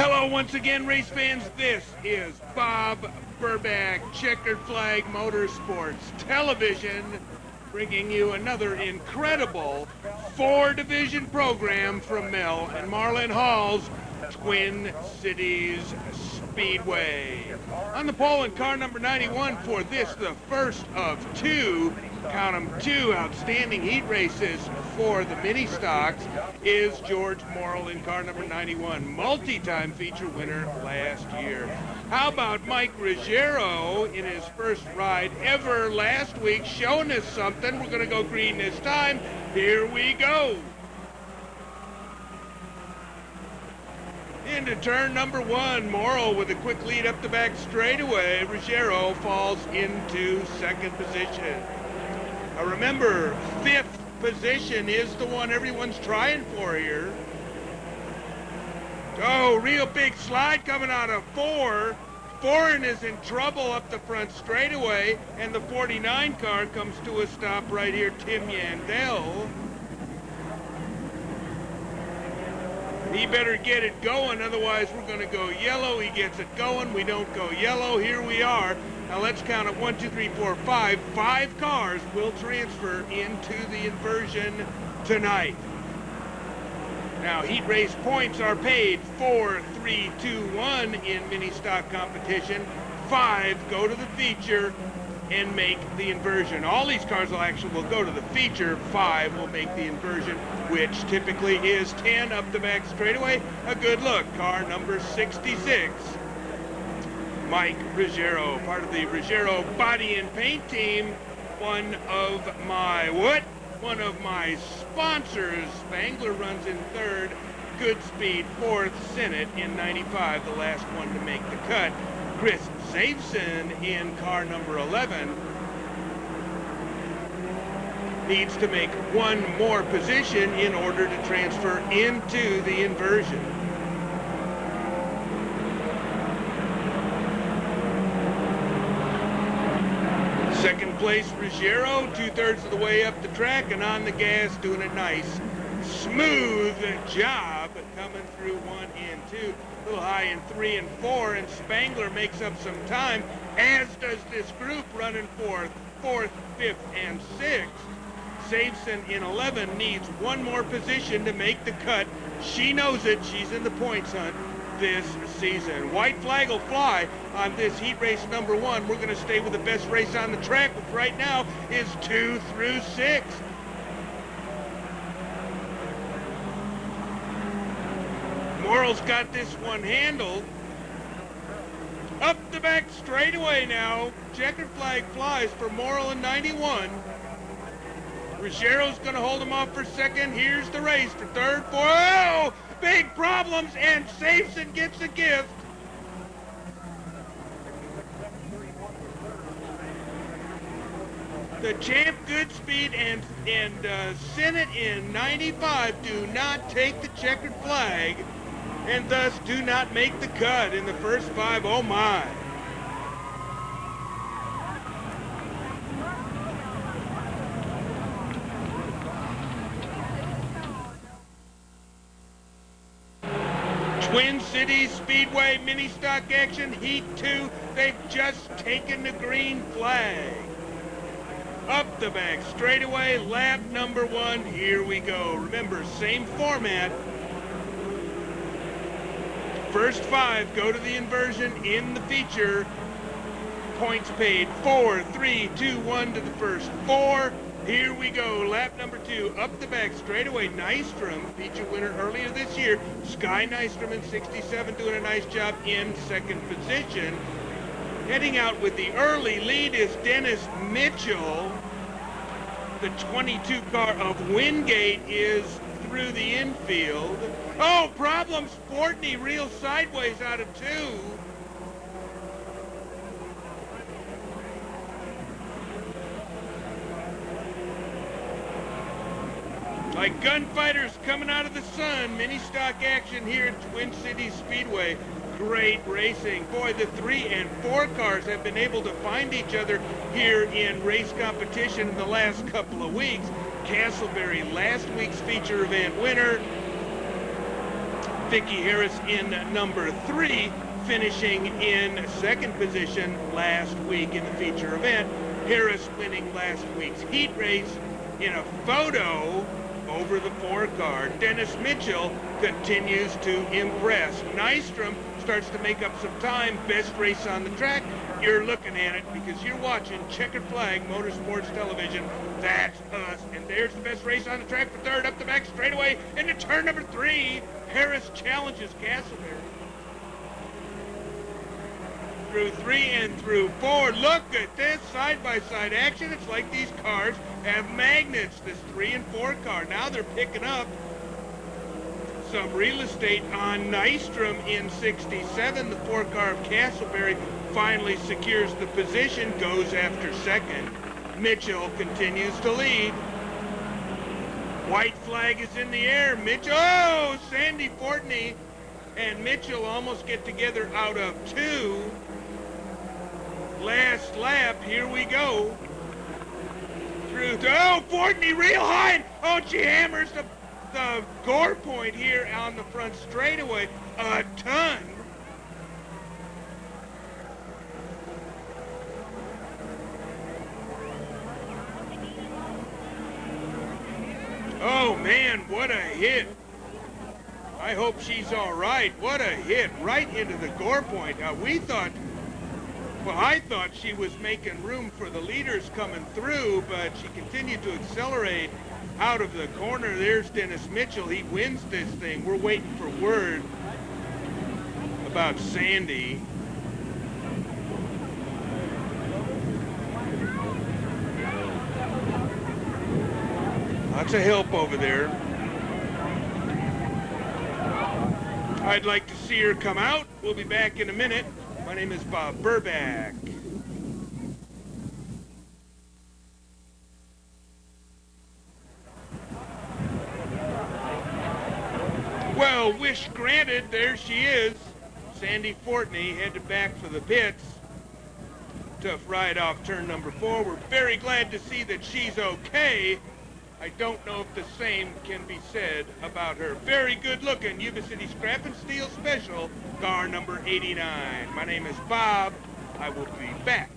Hello once again, race fans. This is Bob Burback, Checkered Flag Motorsports Television, bringing you another incredible four-division program from Mel and Marlin Hall's Twin Cities Speedway. On the pole in car number 91 for this, the first of two, count 'em, two outstanding heat races for the mini stocks, is George Morrill in car number 91, multi-time feature winner last year. How about Mike Ruggiero in his first ride ever last week, showing us something? We're going to go green this time. Here we go. Into turn number one, Morrill with a quick lead up the back straightaway. Ruggiero falls into second position. Now remember, fifth position is the one everyone's trying for here. Oh, real big slide coming out of four. Foreign is in trouble up the front straightaway, and the 49 car comes to a stop right here, Tim Yandel. He better get it going, otherwise we're going to go yellow. He gets it going, we don't go yellow. Here we are. Now let's count it. 1, 2, 3, 4, 5. 5 cars will transfer into the inversion tonight. Now heat race points are paid 4, 3, 2, 1 in mini stock competition. 5 go to the feature and make the inversion. All these cars will go to the feature. 5 will make the inversion, which typically is 10 up the back straightaway. A good look. Car number 66. Mike Ruggiero, part of the Ruggiero Body and Paint team. One of my sponsors. Spangler runs in third. Good Speed fourth. Senate in 95, the last one to make the cut. Chris Zaveson in car number 11 needs to make one more position in order to transfer into the inversion. Second place, Ruggiero, 2/3 of the way up the track and on the gas, doing a nice, smooth job coming through 1 and 2. A little high in 3 and 4, and Spangler makes up some time, as does this group running fourth, 5th, and 6th. Zaveson in 11 needs one more position to make the cut. She knows it. She's in the points hunt this season. White flag will fly on this heat race number 1. We're going to stay with the best race on the track, which right now is 2 through 6. Morrill's got this one handled. Up the back straightaway now. Checkered flag flies for Morrill in 91. Ruggiero's going to hold him off for second. Here's the race for third, fourth. Oh! Big problems, and Zaveson gets a gift. The champ Goodspeed and Senate in 95 do not take the checkered flag, and thus do not make the cut in the first 5. Oh my. Twin Cities Speedway mini stock action, heat 2. They've just taken the green flag. Up the back straightaway, lap number 1. Here we go. Remember, same format. First 5 go to the inversion in the feature. Points paid 4, 3, 2, 1 to the first 4. Here we go. Lap number 2. Up the back straightaway. Nystrom, feature winner earlier this year. Sky Nystrom in 67 doing a nice job in second position. Heading out with the early lead is Dennis Mitchell. The 22 car of Wingate is through the infield. Oh, problems. Fortney real sideways out of 2. Like gunfighters coming out of the sun. Mini stock action here at Twin Cities Speedway. Great racing. Boy, the 3 and 4 cars have been able to find each other here in race competition in the last couple of weeks. Castleberry, last week's feature event winner. Vicky Harris in number 3, finishing in second position last week in the feature event. Harris winning last week's heat race. In a photo over the 4-car, Dennis Mitchell continues to impress. Nystrom starts to make up some time. Best race on the track. You're looking at it because you're watching Checkered Flag Motorsports Television. That's us. And there's the best race on the track for third, up the back straightaway into turn number 3. Harris challenges Castleberry. Through 3 and through 4. Look at this side-by-side action. It's like these cars have magnets, this 3 and 4 car. Now they're picking up some real estate on Nystrom in 67. The 4 car of Castleberry finally secures the position, goes after second. Mitchell continues to lead. White flag is in the air. Mitchell, oh, Sandy Fortney and Mitchell almost get together out of 2. Last lap, here we go. Oh, Fortney real high. Oh, she hammers the gore point here on the front straightaway a ton. Oh man, what a hit. I hope she's all right. What a hit right into the gore point. I thought she was making room for the leaders coming through, but she continued to accelerate out of the corner. There's Dennis Mitchell. He wins this thing. We're waiting for word about Sandy. Lots of help over there. I'd like to see her come out. We'll be back in a minute. My name is Bob Burback. Well, wish granted, there she is. Sandy Fortney headed back for the pits. Tough ride off turn number 4. We're very glad to see that she's okay. I don't know if the same can be said about her. Very good looking Yuba City Scrap and Steel Special, car number 89. My name is Bob. I will be back.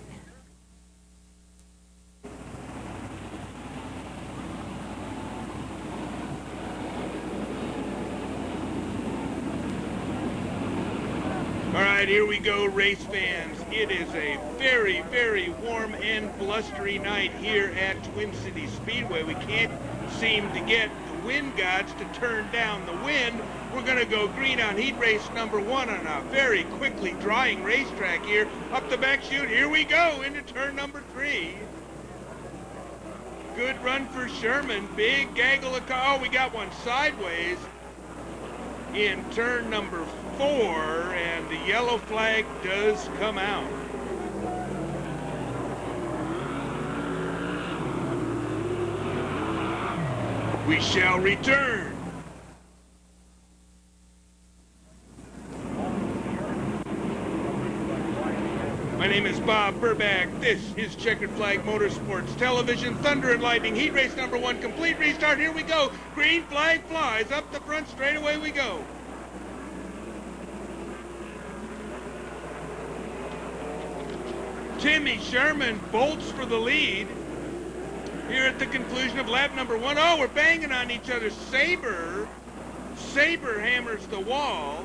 All right, here we go, race fans. It is a very, very warm and blustery night here at Twin Cities Speedway. We can't seem to get the wind gods to turn down the wind. We're going to go green on heat race number 1 on a very quickly drying racetrack here. Up the back chute, here we go into turn number 3. Good run for Sherman. Big gaggle of car. Oh, we got one sideways in turn number 4, and the yellow flag does come out. We shall return. My name is Bob Burback. This is Checkered Flag Motorsports Television. Thunder and Lightning, heat race number 1, complete restart. Here we go. Green flag flies up the front straight. Away we go. Timmy Sherman bolts for the lead here at the conclusion of lap number 1. Oh, we're banging on each other. Sabre hammers the wall.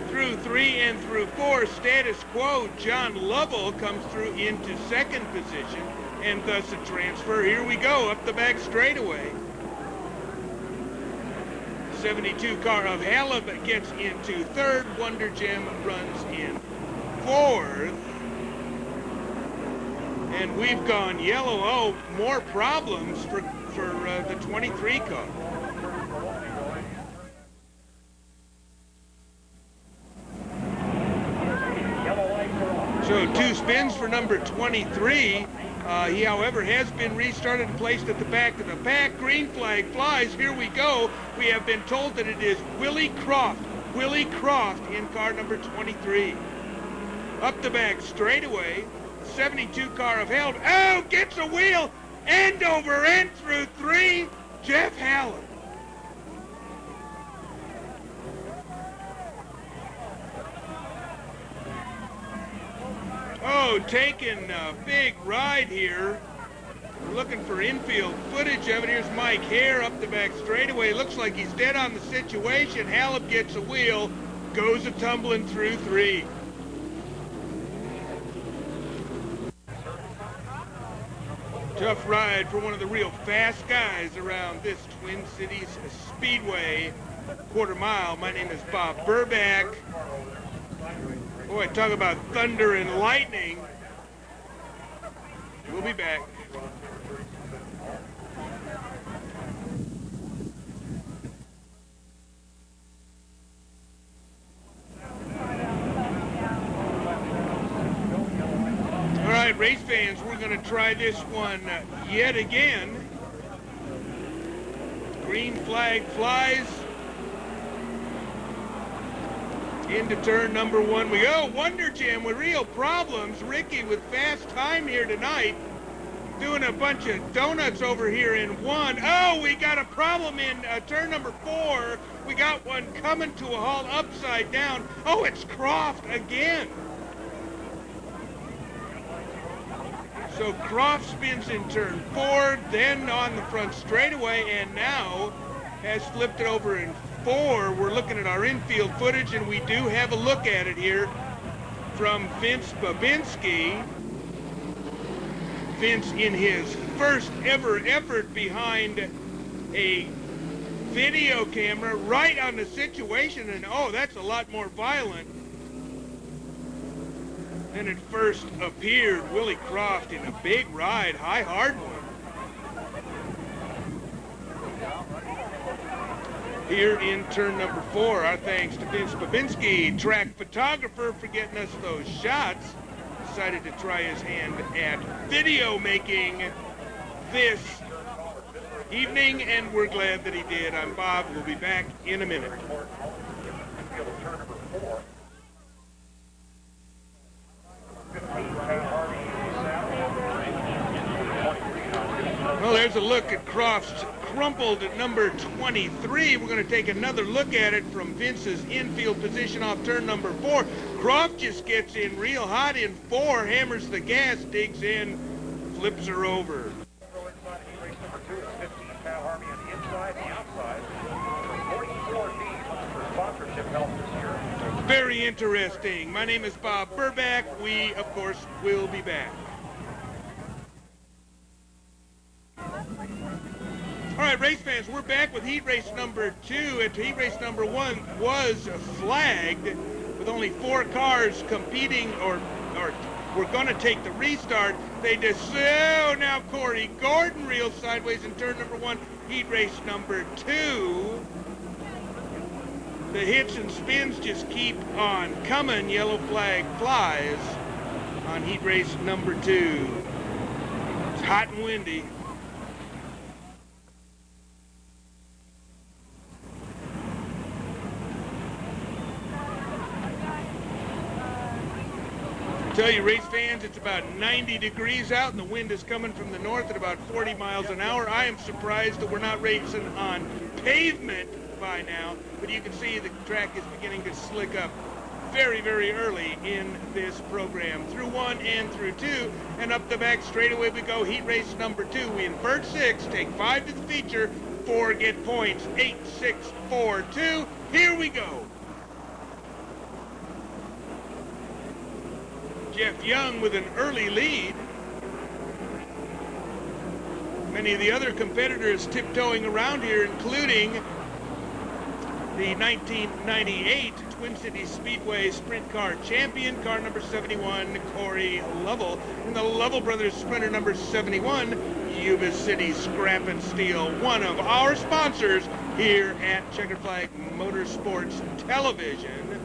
Through 3 and through 4, status quo. John Lovell comes through into second position, and thus a transfer. Here we go, up the back straightaway. 72 car of Halib gets into third. Wonder Gem runs in fourth. And we've gone yellow. Oh, more problems for the 23 car. So 2 spins for number 23. He, however, has been restarted and placed at the back of the pack. Green flag flies. Here we go. We have been told that it is Willie Croft. Willie Croft in car number 23. Up the back straightaway. 72 car of Held. Oh, gets a wheel End over end through 3, Jeff Hallam. Oh, taking a big ride here. We're looking for infield footage of it. Here's Mike Hare up the back straightaway. Looks like he's dead on the situation. Hallam gets a wheel, goes a tumbling through 3. Tough ride for one of the real fast guys around this Twin Cities Speedway quarter mile. My name is Bob Burback. Boy, talk about thunder and lightning. We'll be back. All right, race fans, we're going to try this one yet again. Green flag flies. Into turn number 1 we go. Wonder Jam with real problems. Ricky with fast time here tonight. Doing a bunch of donuts over here in 1. Oh, we got a problem in turn number 4. We got one coming to a halt upside down. Oh, it's Croft again. So Croft spins in turn 4, then on the front straightaway, and now has flipped it over in 4. We're looking at our infield footage, and we do have a look at it here from Vince Babinski. Vince, in his first ever effort behind a video camera, right on the situation, and oh, that's a lot more violent than it first appeared. Willie Croft in a big ride, high hard one. Here in turn number 4, our thanks to Vince Babinski, track photographer, for getting us those shots. Decided to try his hand at video making this evening, and we're glad that he did. I'm Bob. We'll be back in a minute. Well, there's a look at Croft's crumpled at number 23. We're going to take another look at it from Vince's infield position off turn number 4. Croft just gets in real hot in 4, hammers the gas, digs in, flips her over. Very interesting. My name is Bob Burback. We, of course, will be back. All right, race fans, we're back with heat race number 2. And heat race number 1 was flagged with only 4 cars competing, or we're going to take the restart. They just, oh, now Corey Gordon reels sideways in turn number 1, heat race number 2. The hits and spins just keep on coming. Yellow flag flies on heat race number 2. It's hot and windy. Tell you, race fans, it's about 90 degrees out, and the wind is coming from the north at about 40 miles an hour. I am surprised that we're not racing on pavement by now, but you can see the track is beginning to slick up very, very early in this program. Through 1 and through 2, and up the back straightaway we go. Heat race number 2. We invert 6, take 5 to the feature, 4 get points. 8, 6, 4, 2. Here we go. Jeff Young with an early lead. Many of the other competitors tiptoeing around here, including the 1998 Twin Cities Speedway Sprint Car Champion, car number 71, Corey Lovell, and the Lovell Brothers Sprinter number 71, Yuba City Scrap and Steel, one of our sponsors here at Checkered Flag Motorsports Television.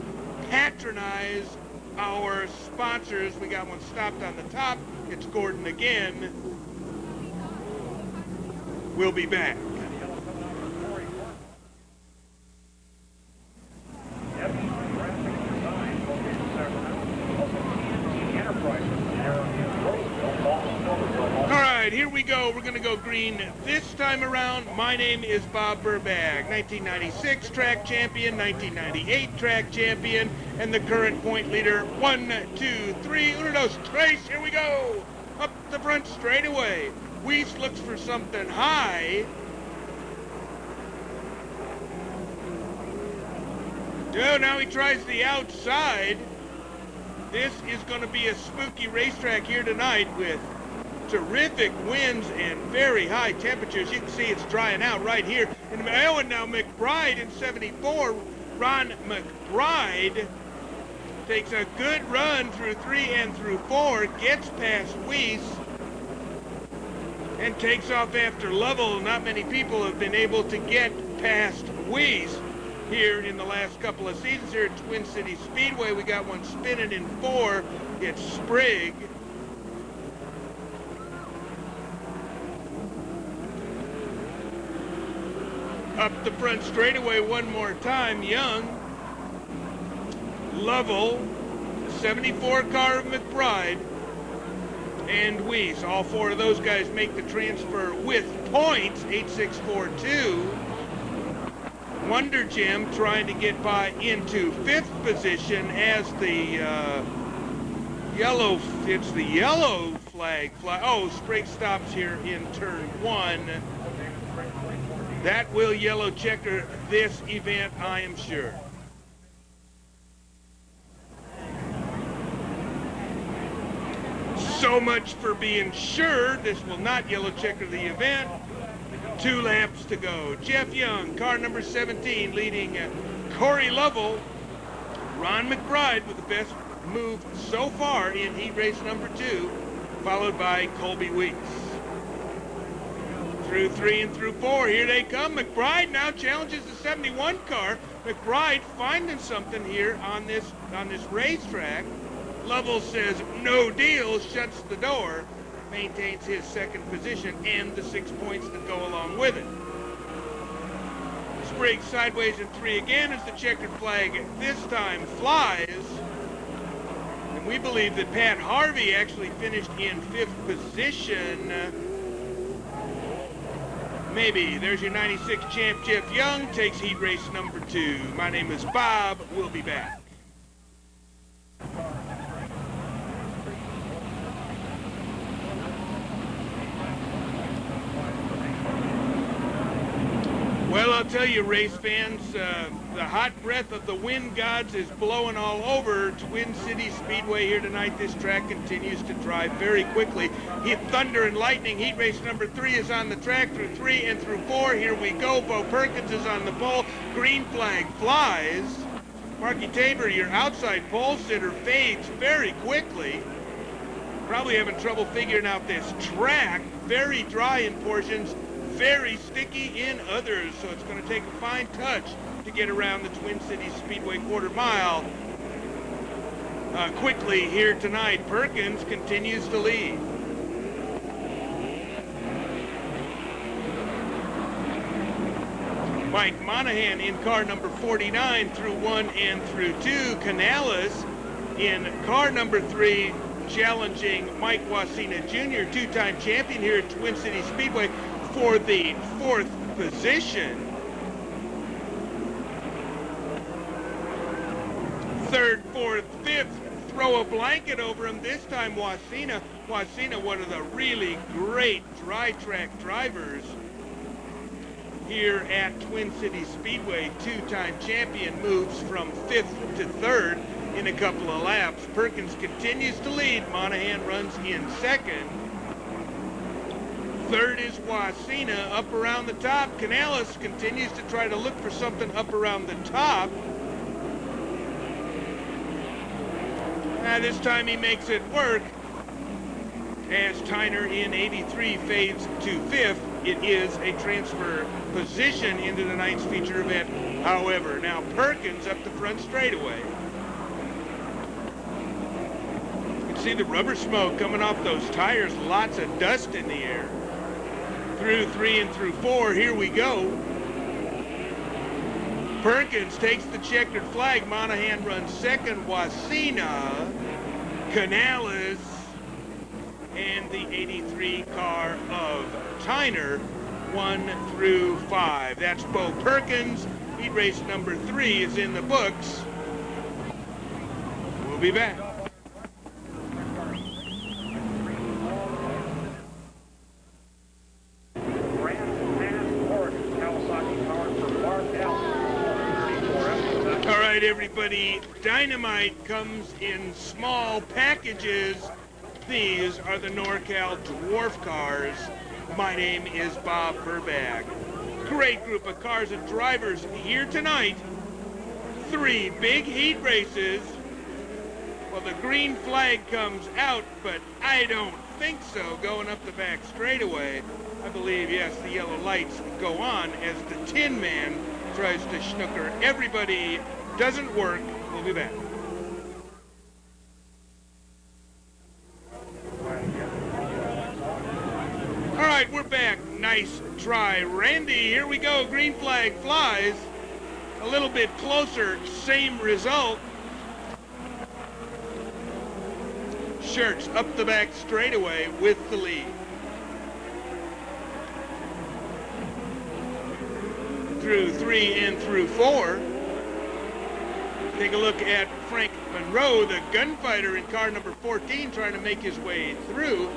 Patronize our sponsors. We got one stopped on the top. It's Gordon again. We'll be back. All right, here we go. We're going to screen this time around. My name is Bob Burbag, 1996 track champion, 1998 track champion, and the current point leader. 1, 2, 3, uno, dos, tres, here we go! Up the front straightaway. Weiss looks for something high. Oh, now he tries the outside. This is going to be a spooky racetrack here tonight with terrific winds and very high temperatures. You can see it's drying out right here. And now McBride in 74. Ron McBride takes a good run through 3 and through 4, gets past Weiss, and takes off after Lovell. Not many people have been able to get past Weiss here in the last couple of seasons here at Twin Cities Speedway. We got one spinning in 4. It's Sprigg. Up the front straightaway one more time, Young, Lovell, 74 car of McBride, and Weiss. All 4 of those guys make the transfer with points, 8-6-4-2. Wonder Jim trying to get by into 5th position as the yellow flag. Oh, Sprigg stops here in turn 1. That will yellow checker this event, I am sure. So much for being sure. This will not yellow checker the event. 2 laps to go. Jeff Young, car number 17, leading Corey Lovell. Ron McBride with the best move so far in heat race number 2, followed by Colby Weiss. Through 3 and through 4, here they come. McBride now challenges the 71 car. McBride finding something here on this racetrack. Lovell says no deal, shuts the door, maintains his 2nd position and the 6 points that go along with it. Sprigg sideways in 3 again as the checkered flag this time flies. And we believe that Pat Harvey actually finished in 5th position. Maybe. There's your 96 champ, Jeff Young, takes heat race number 2. My name is Bob. We'll be back. Well, I'll tell you, race fans, the hot breath of the wind gods is blowing all over Twin Cities Speedway here tonight. This track continues to drive very quickly. Thunder and lightning. Heat race number 3 is on the track through 3 and through 4. Here we go. Bo Perkins is on the pole. Green flag flies. Marky Tabor, your outside pole sitter, fades very quickly. Probably having trouble figuring out this track. Very dry in portions, very sticky in others, so it's going to take a fine touch to get around the Twin Cities Speedway quarter mile quickly here tonight. Perkins continues to lead. Mike Monahan in car number 49 through 1 and through 2. Canales in car number 3, challenging Mike Wasina Jr., 2-time champion here at Twin Cities Speedway, for the 4th position. 3rd, 4th, 5th, throw a blanket over him. This time Wasina, one of the really great dry track drivers here at Twin Cities Speedway. 2-time champion moves from 5th to 3rd in a couple of laps. Perkins continues to lead. Monahan runs in 2nd. 3rd is Wasina up around the top. Canales continues to try to look for something up around the top. This time he makes it work as Tyner in 83 fades to 5th. It is a transfer position into the night's feature event. However, now Perkins up the front straightaway. You can see the rubber smoke coming off those tires. Lots of dust in the air. Through 3 and through 4, here we go. Perkins takes the checkered flag. Monahan runs 2nd. Wasina, Canales, and the 83 car of Tyner, 1 through 5. That's Bo Perkins. Heat race number 3 is in the books. We'll be back. All right, everybody, Dynamite comes in small packages. These are the NorCal Dwarf cars. My name is Bob Burbag. Great group of cars and drivers here tonight. 3 big heat races. Well, the green flag comes out, but I don't think so going up the back straightaway. I believe, yes, the yellow lights go on as the Tin Man tries to snooker everybody. Doesn't work. We'll be back. All right, we're back. Nice try, Randy. Here we go. Green flag flies. A little bit closer, same result. Shirts up the back straightaway with the lead. Through 3 and through 4. Take a look at Frank Monroe, the gunfighter in car number 14, trying to make his way through.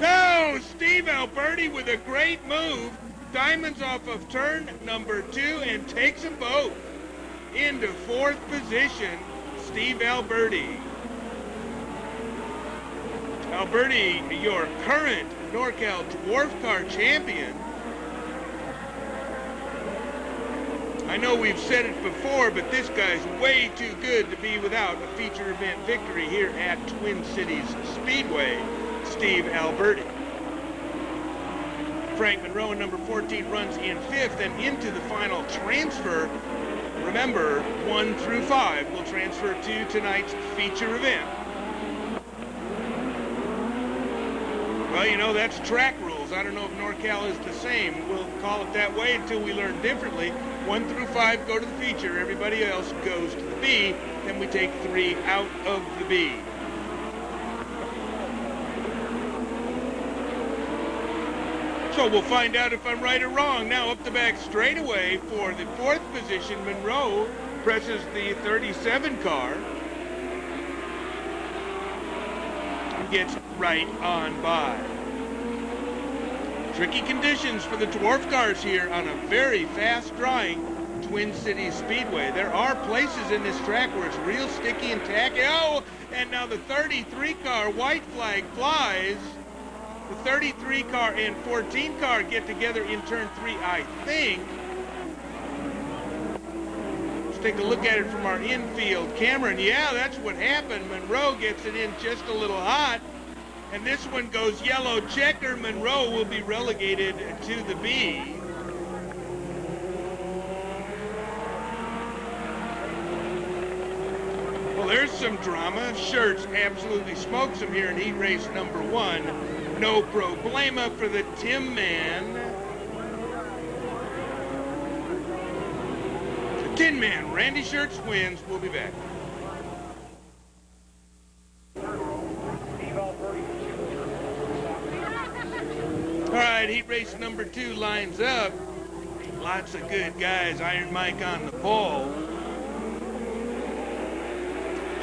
Oh, Steve Alberti with a great move. Diamonds off of turn number 2 and takes them both into 4th position. Steve Alberti. Alberti, your current NorCal Dwarf Car champion. I know we've said it before, but this guy's way too good to be without a feature event victory here at Twin Cities Speedway. Steve Alberti. Frank Monroe, number 14, runs in 5th and into the final transfer. Remember, 1 through 5 will transfer to tonight's feature event. Well, you know, that's track rules. I don't know if NorCal is the same. We'll call it that way until we learn differently. 1 through 5 go to the feature. Everybody else goes to the B. Then we take 3 out of the B. So we'll find out if I'm right or wrong. Now up the back straightaway for the 4th position. Monroe presses the 37 car. Gets right on by. Tricky conditions for the dwarf cars here on a very fast-drying Twin Cities Speedway. There are places in this track where it's real sticky and tacky. Oh, and now the 33 car, white flag flies. The 33 car and 14 car get together in turn 3, I think. Let's take a look at it from our infield camera, and yeah, that's what happened. Monroe gets it in just a little hot, and this one goes yellow checker. Monroe will be relegated to the B. Well, there's some drama. Shirts absolutely smokes him here in heat race number 1. No problema for the Tim Man. Tin Man, Randy Shirts wins. We'll be back. All right, heat race number 2 lines up. Lots of good guys. Iron Mike on the pole.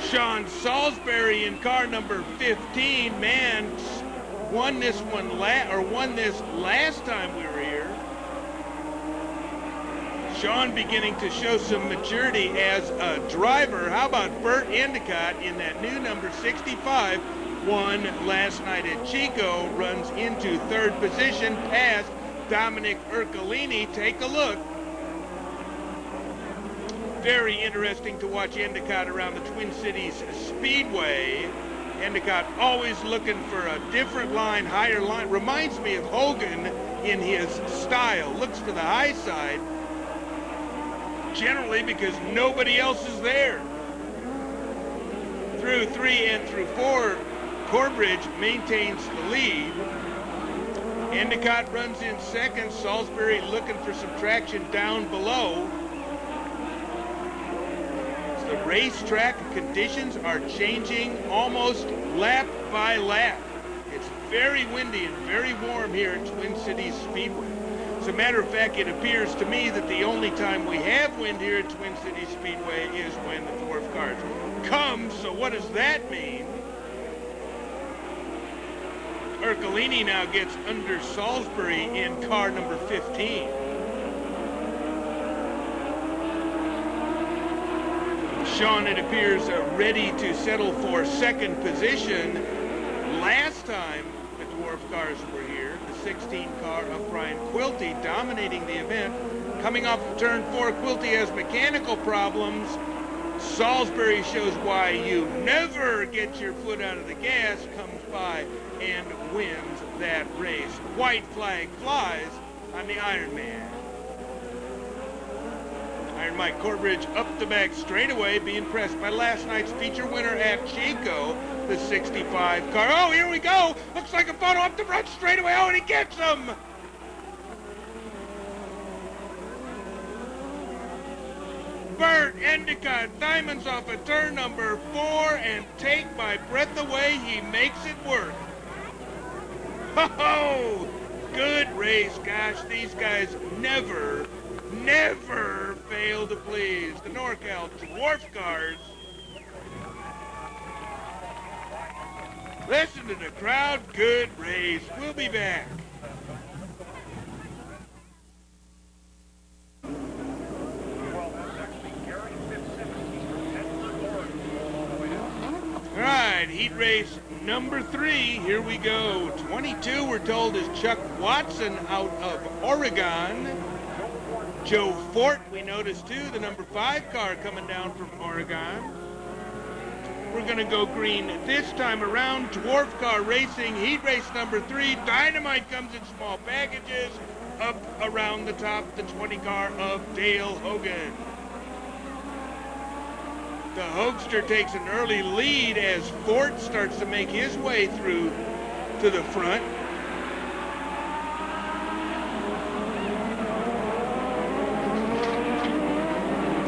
Sean Salisbury in car number 15. Man, won this last time we were here. Sean beginning to show some maturity as a driver. How about Bert Endicott in that new number 65? Won last night at Chico. Runs into 3rd position past Dominic Ercolini. Take a look. Very interesting to watch Endicott around the Twin Cities Speedway. Endicott always looking for a different line, higher line. Reminds me of Hogan in his style. Looks for the high side. Generally because nobody else is there. Through 3 and through 4, Corbridge maintains the lead. Endicott runs in 2nd. Salisbury looking for some traction down below. The racetrack conditions are changing almost lap by lap. It's very windy and very warm here at Twin Cities Speedway. As a matter of fact, it appears to me that the only time we have wind here at Twin Cities Speedway is when the dwarf cars come. So what does that mean? Ercolini now gets under Salisbury in car number 15. Sean, it appears, ready to settle for second position. Last time the dwarf cars were here, the 16 car of Brian Quilty dominating the event. Coming off of turn 4, Quilty has mechanical problems. Salisbury shows why you never get your foot out of the gas, comes by and wins that race. White flag flies on the Ironman. Iron Mike Corbridge up the back straightaway, being pressed by last night's feature winner at Chico, the 65 car. Oh, here we go. Looks like a photo up the front straightaway. Oh, and he gets him. Bert Endicott diamonds off of turn number 4, and take my breath away, he makes it work. Ho-ho! Good race. Gosh, these guys never fail to please. The NorCal dwarf cars. Listen to the crowd. Good race. We'll be back. All right, heat race number 3. Here we go. 22, we're told, is Chuck Watson out of Oregon. Joe Fort, we noticed too, the number 5 car coming down from Oregon. We're going to go green this time around. Dwarf car racing, heat race number 3. Dynamite comes in small packages up around the top, the 20 car of Dale Hogan. The Hoagster takes an early lead as Fort starts to make his way through to the front.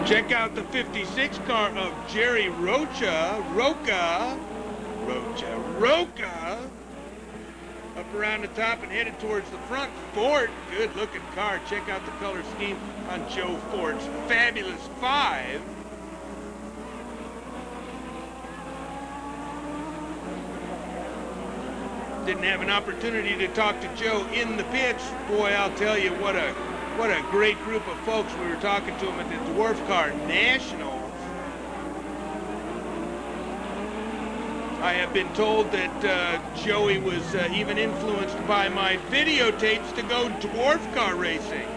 Check out the 56 car of Jerry Roca. Up around the top and headed towards the front. Fort, good looking car. Check out the color scheme on Joe Fort's fabulous 5. Didn't have an opportunity to talk to Joe in the pits. Boy, I'll tell you, what a great group of folks. We were talking to him at the Dwarf Car Nationals. I have been told that Joey was even influenced by my videotapes to go dwarf car racing.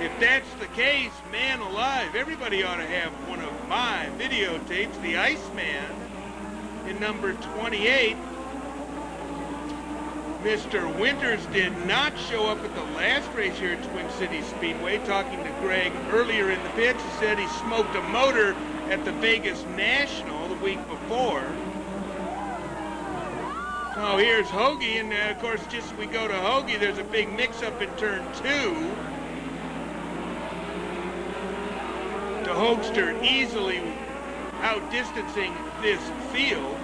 If that's the case, man alive, everybody ought to have one of my videotapes, the Iceman, in number 28. Mr. Winters did not show up at the last race here at Twin Cities Speedway. Talking to Greg earlier in the pits, he said he smoked a motor at the Vegas National the week before. Oh, here's Hoagie, and of course, just as we go to Hoagie, there's a big mix-up in turn 2. The Hoagster easily outdistancing this field.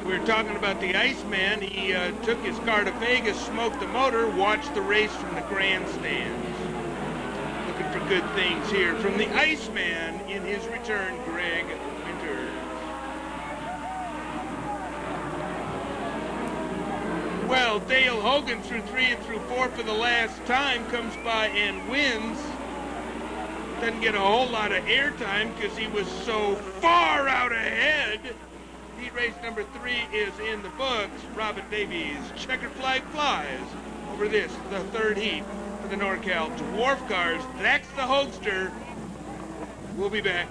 We were talking about the Iceman. He took his car to Vegas, smoked the motor, watched the race from the grandstands. Looking for good things here from the Iceman in his return, Greg Winters. Well, Dale Hogan through 3 and through 4 for the last time comes by and wins. Doesn't get a whole lot of airtime because he was so far out ahead. Heat race number 3 is in the books. Robin Davies, checkered flag flies over this, the 3rd heat for the NorCal Dwarf Cars. That's the Hoagster. We'll be back.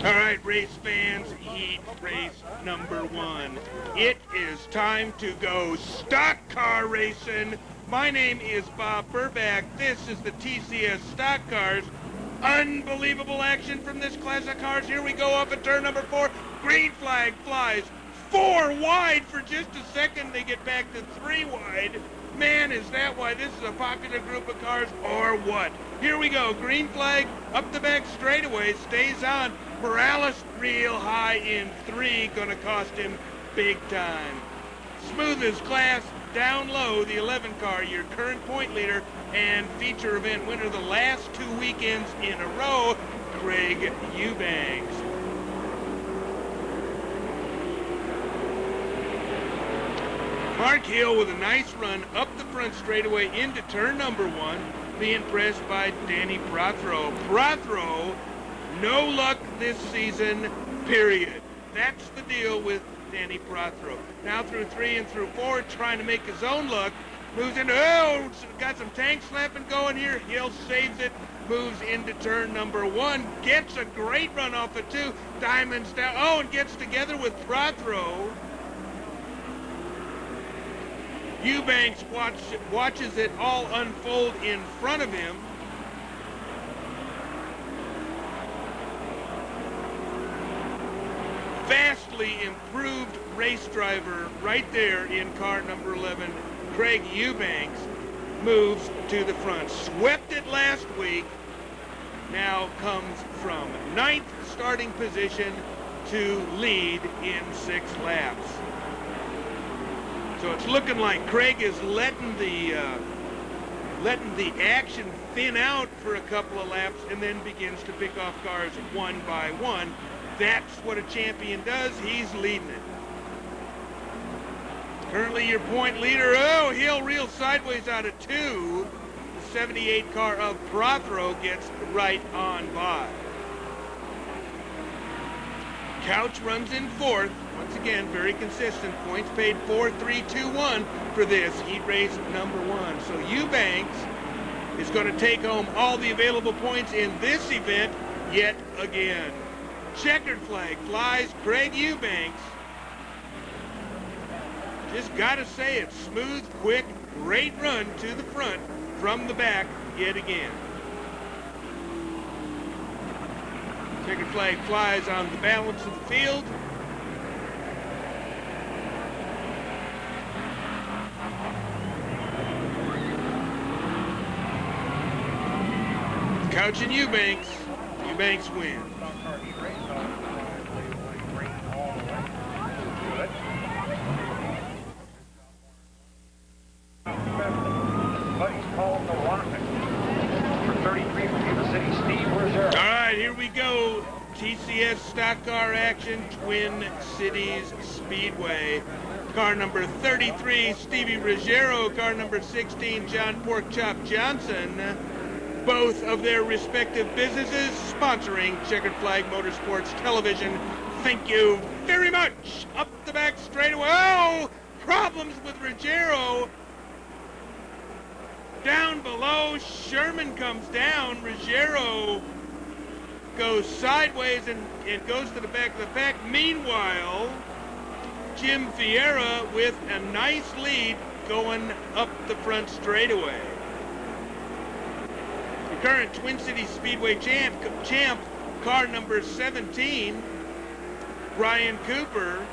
All right, race fans, heat race number 1. It is time to go stock car racing. My name is Bob Burback. This is the TCS Stock Cars. Unbelievable action from this class of cars. Here we go up at turn number 4. Green flag flies 4 wide for just a second. They get back to 3 wide. Man, is that why this is a popular group of cars or what? Here we go. Green flag up the back straightaway. Stays on. Morales real high in 3. Gonna cost him big time. Smooth as glass. Down low, the 11 car, your current point leader and feature event winner the last 2 weekends in a row, Craig Eubanks. Mark Hill with a nice run up the front straightaway into turn number 1, being pressed by Danny Prothero. Prothero, no luck this season, period. That's the deal with Danny Prothero. Now through 3 and through 4, trying to make his own luck. Moves into, got some tank slapping going here. Hill saves it, moves into turn number 1, gets a great run off of 2. Diamonds down, and gets together with Prothero. Eubanks watches it all unfold in front of him. Vastly improved race driver right there in car number 11. Craig Eubanks moves to the front. Swept it last week. Now comes from 9th starting position to lead in 6 laps. So it's looking like Craig is letting the action thin out for a couple of laps and then begins to pick off cars one by one. That's what a champion does. He's leading it. Currently your point leader, Hill real sideways out of 2. The 78 car of Prothero gets right on by. Couch runs in 4th. Once again, very consistent. Points paid 4, 3, 2, 1 for this heat race number 1. So Eubanks is going to take home all the available points in this event yet again. Checkered flag flies. Craig Eubanks. Just gotta say it. Smooth, quick, great run to the front from the back yet again. Checkered flag flies on the balance of the field. Couch and Eubanks. Eubanks win. Alright, here we go. TCS stock car action, Twin Cities Speedway. Car number 33, Stevie Ruggiero. Car number 16, John Porkchop Johnson. Both of their respective businesses sponsoring Checkered Flag Motorsports Television. Thank you very much. Up the back straightaway. Problems with Ruggiero. Down below, Sherman comes down. Ruggiero goes sideways and goes to the back of the pack. Meanwhile, Jim Vieira with a nice lead going up the front straightaway. The current Twin Cities Speedway champ, car number 17, Brian Cooper.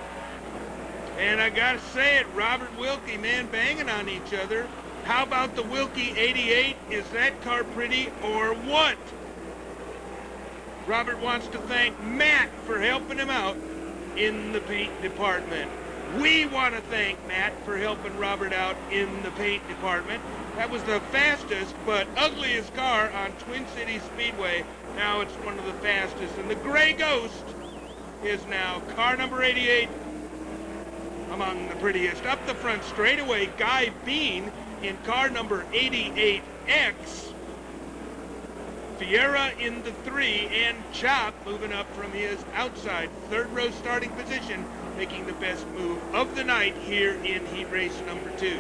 And I gotta say it, Robert Wilkie, man, banging on each other. How about the Wilkie 88? Is that car pretty or what? Robert wants to thank Matt for helping him out in the paint department. We want to thank Matt for helping Robert out in the paint department. That was the fastest but ugliest car on Twin Cities Speedway. Now it's one of the fastest. And the Gray Ghost is now car number 88 among the prettiest. Up the front straightaway, Guy Bean in car number 88X. Vieira in the 3, and Chop moving up from his outside third row starting position, making the best move of the night here in heat race number 2.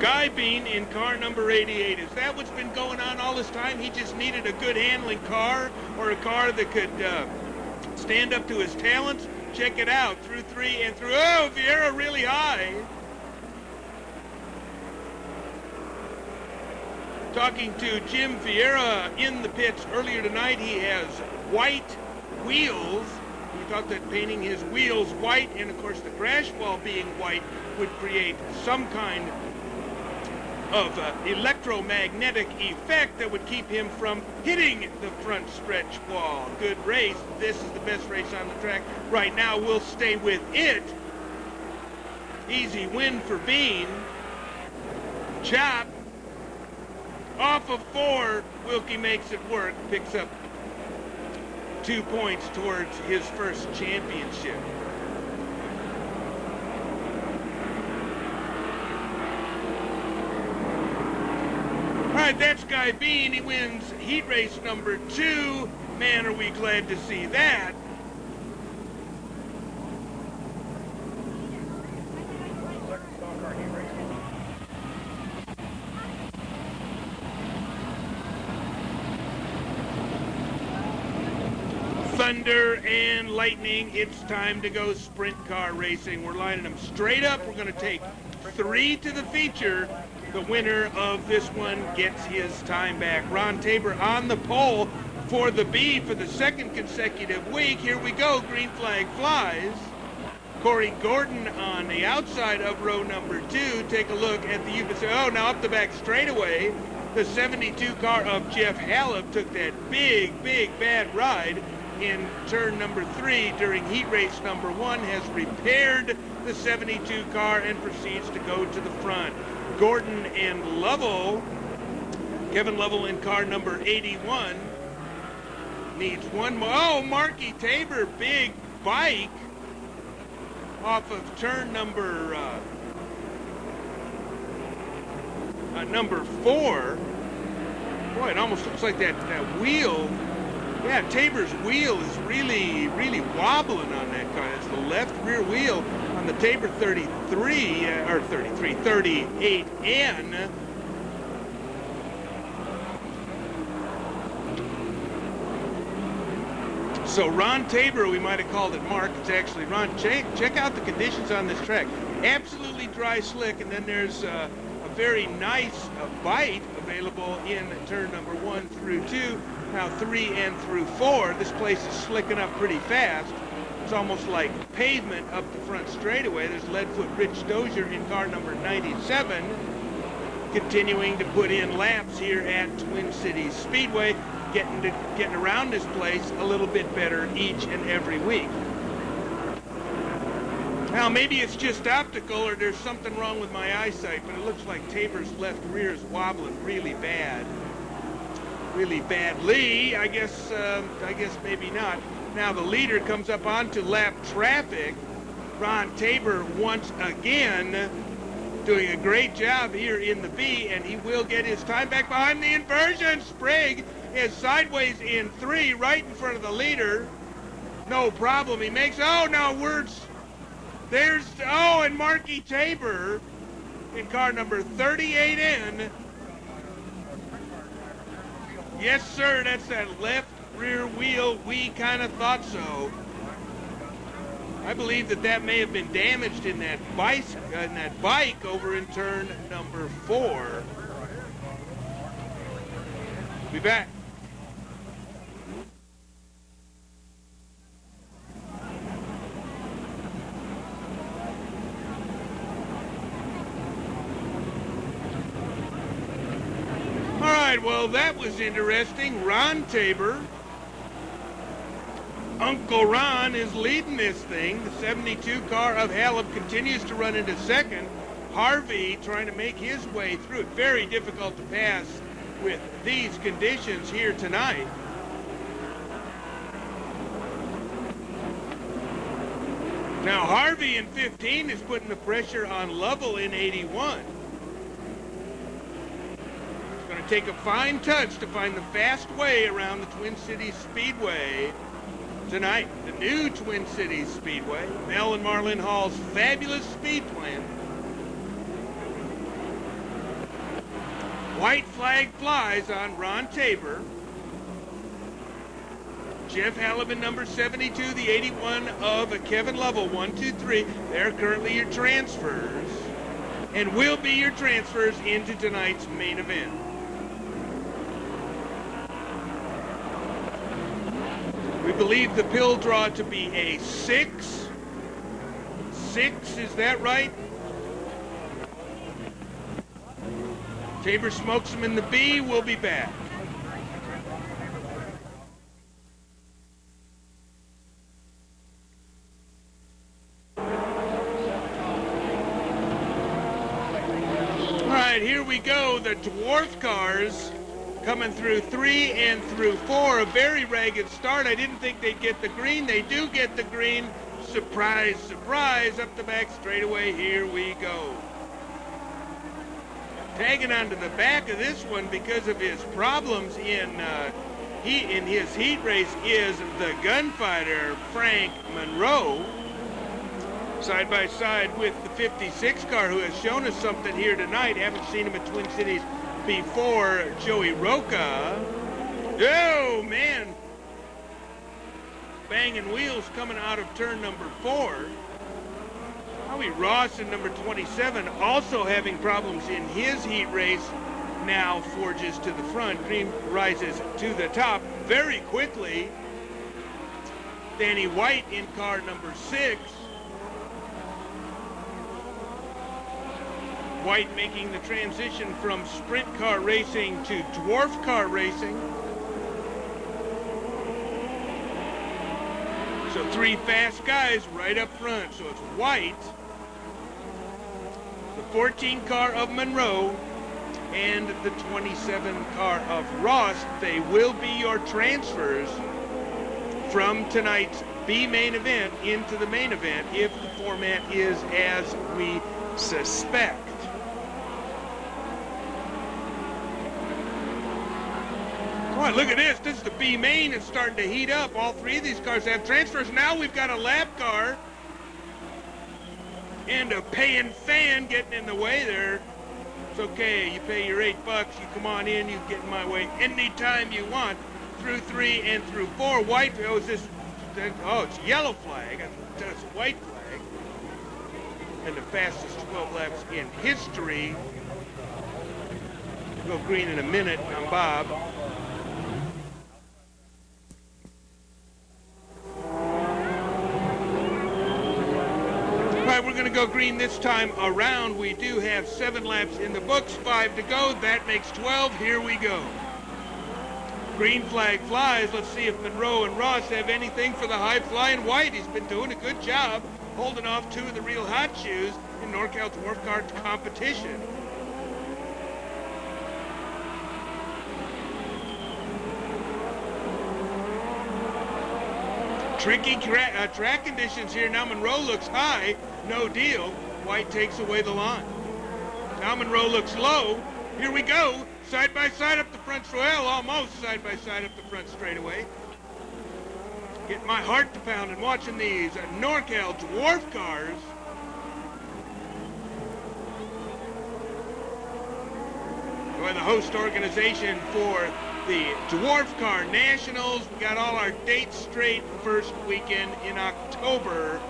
Guy Bean in car number 88. Is that what's been going on all this time? He just needed a good handling car, or a car that could stand up to his talents? Check it out. Through 3 and through. Oh, Vieira really high. Talking to Jim Vieira in the pits earlier tonight, he has white wheels. He thought that painting his wheels white and, of course, the crash wall being white would create some kind of electromagnetic effect that would keep him from hitting the front stretch wall. Good race. This is the best race on the track right now. We'll stay with it. Easy win for Bean. Chop. Off of 4. Wilkie makes it work. Picks up 2 points towards his first championship. All right, that's Guy Bean. He wins heat race number 2. Man, are we glad to see that. Thunder and lightning, it's time to go sprint car racing. We're lining them straight up. We're going to take 3 to the feature. The winner of this one gets his time back. Ron Tabor on the pole for the B for the second consecutive week. Here we go. Green flag flies. Corey Gordon on the outside of row number 2. Take a look at the UPC. Now up the back straightaway. The 72 car of Jeff Halep took that big bad ride in turn number 3 during heat race number 1, has repaired the 72 car and proceeds to go to the front. Gordon and Lovell, Kevin Lovell in car number 81, needs one more. Oh, Marky Tabor, big bike off of turn number 4. Boy, it almost looks like that wheel. Yeah, Tabor's wheel is really wobbling on that car. It's the left rear wheel on the Tabor 38N. So Ron Tabor, we might have called it Mark. It's actually Ron. Check out the conditions on this track. Absolutely dry, slick, and then there's a very nice bite available in turn number 1 through 2. Now 3 and through 4, this place is slicking up pretty fast. It's almost like pavement up the front straightaway. There's Leadfoot Rich Dozier in car number 97, continuing to put in laps here at Twin Cities Speedway, getting around this place a little bit better each and every week. Now maybe it's just optical or there's something wrong with my eyesight, but it looks like Tabor's left rear is wobbling really badly. I guess maybe not. Now the leader comes up onto lap traffic. Ron Tabor once again doing a great job here in the B, and he will get his time back behind the inversion. Sprague is sideways in 3, right in front of the leader. No problem. He makes, and Marky Tabor in car number 38N. Yes, sir, that's that left rear wheel. We kind of thought so. I believe that may have been damaged in that bike over in turn number 4. Be back. All right, well, that was interesting. Ron Tabor, Uncle Ron, is leading this thing. The 72 car of Halep continues to run into second. Harvey trying to make his way through it. Very difficult to pass with these conditions here tonight. Now Harvey in 15 is putting the pressure on Lovell in 81. It's going to take a fine touch to find the fast way around the Twin Cities Speedway tonight. The new Twin Cities Speedway, Mel and Marlin Hall's fabulous speed plan. White flag flies on Ron Tabor. Jeff Halep in number 72, the 81 of Kevin Lovell, 1, 2, 3. They're currently your transfers and will be your transfers into tonight's main event. We believe the pill draw to be a 6. 6, is that right? Tabor smokes him in the B. We'll be back. All right, here we go. The dwarf cars coming through 3 and through 4. A very ragged start. I didn't think they'd get the green. They do get the green. Surprise, surprise. Up the back straightaway. Here we go. Tagging onto the back of this one because of his problems in his heat race is the gunfighter Frank Monroe. Side by side with the 56 car, who has shown us something here tonight. Haven't seen him at Twin Cities before, Joey Roca. Oh, man. Banging wheels coming out of turn number 4. Howie Ross in number 27 also having problems in his heat race. Now forges to the front. Green rises to the top very quickly. Danny White in car number 6. White making the transition from sprint car racing to dwarf car racing. So 3 fast guys right up front. So it's White, the 14 car of Monroe, and the 27 car of Ross. They will be your transfers from tonight's B main event into the main event if the format is as we suspect. Boy, look at this. This is the B main. It's starting to heat up. All 3 of these cars have transfers. Now we've got a lap car and a paying fan getting in the way there. It's okay. You pay your $8. You come on in. You get in my way anytime you want. Through 3 and through 4. White. Oh, is this? Oh, it's yellow flag. It's white flag. And the fastest 12 laps in history. We'll go green in a minute. I'm Bob. All right, we're going to go green this time around. We do have 7 laps in the books, 5 to go. That makes 12. Here we go. Green flag flies. Let's see if Monroe and Ross have anything for the high-flying White. He's been doing a good job holding off 2 of the real hot shoes in NorCal Dwarf Car competition. Tricky track conditions here. Now Monroe looks high. No deal. White takes away the line. Now Monroe looks low. Here we go. Side by side up the front. Well, almost side by side up the front straightaway. Getting my heart to pounding watching these NorCal dwarf cars. We're the host organization for the Dwarf Car Nationals. We got all our dates straight. First weekend in October.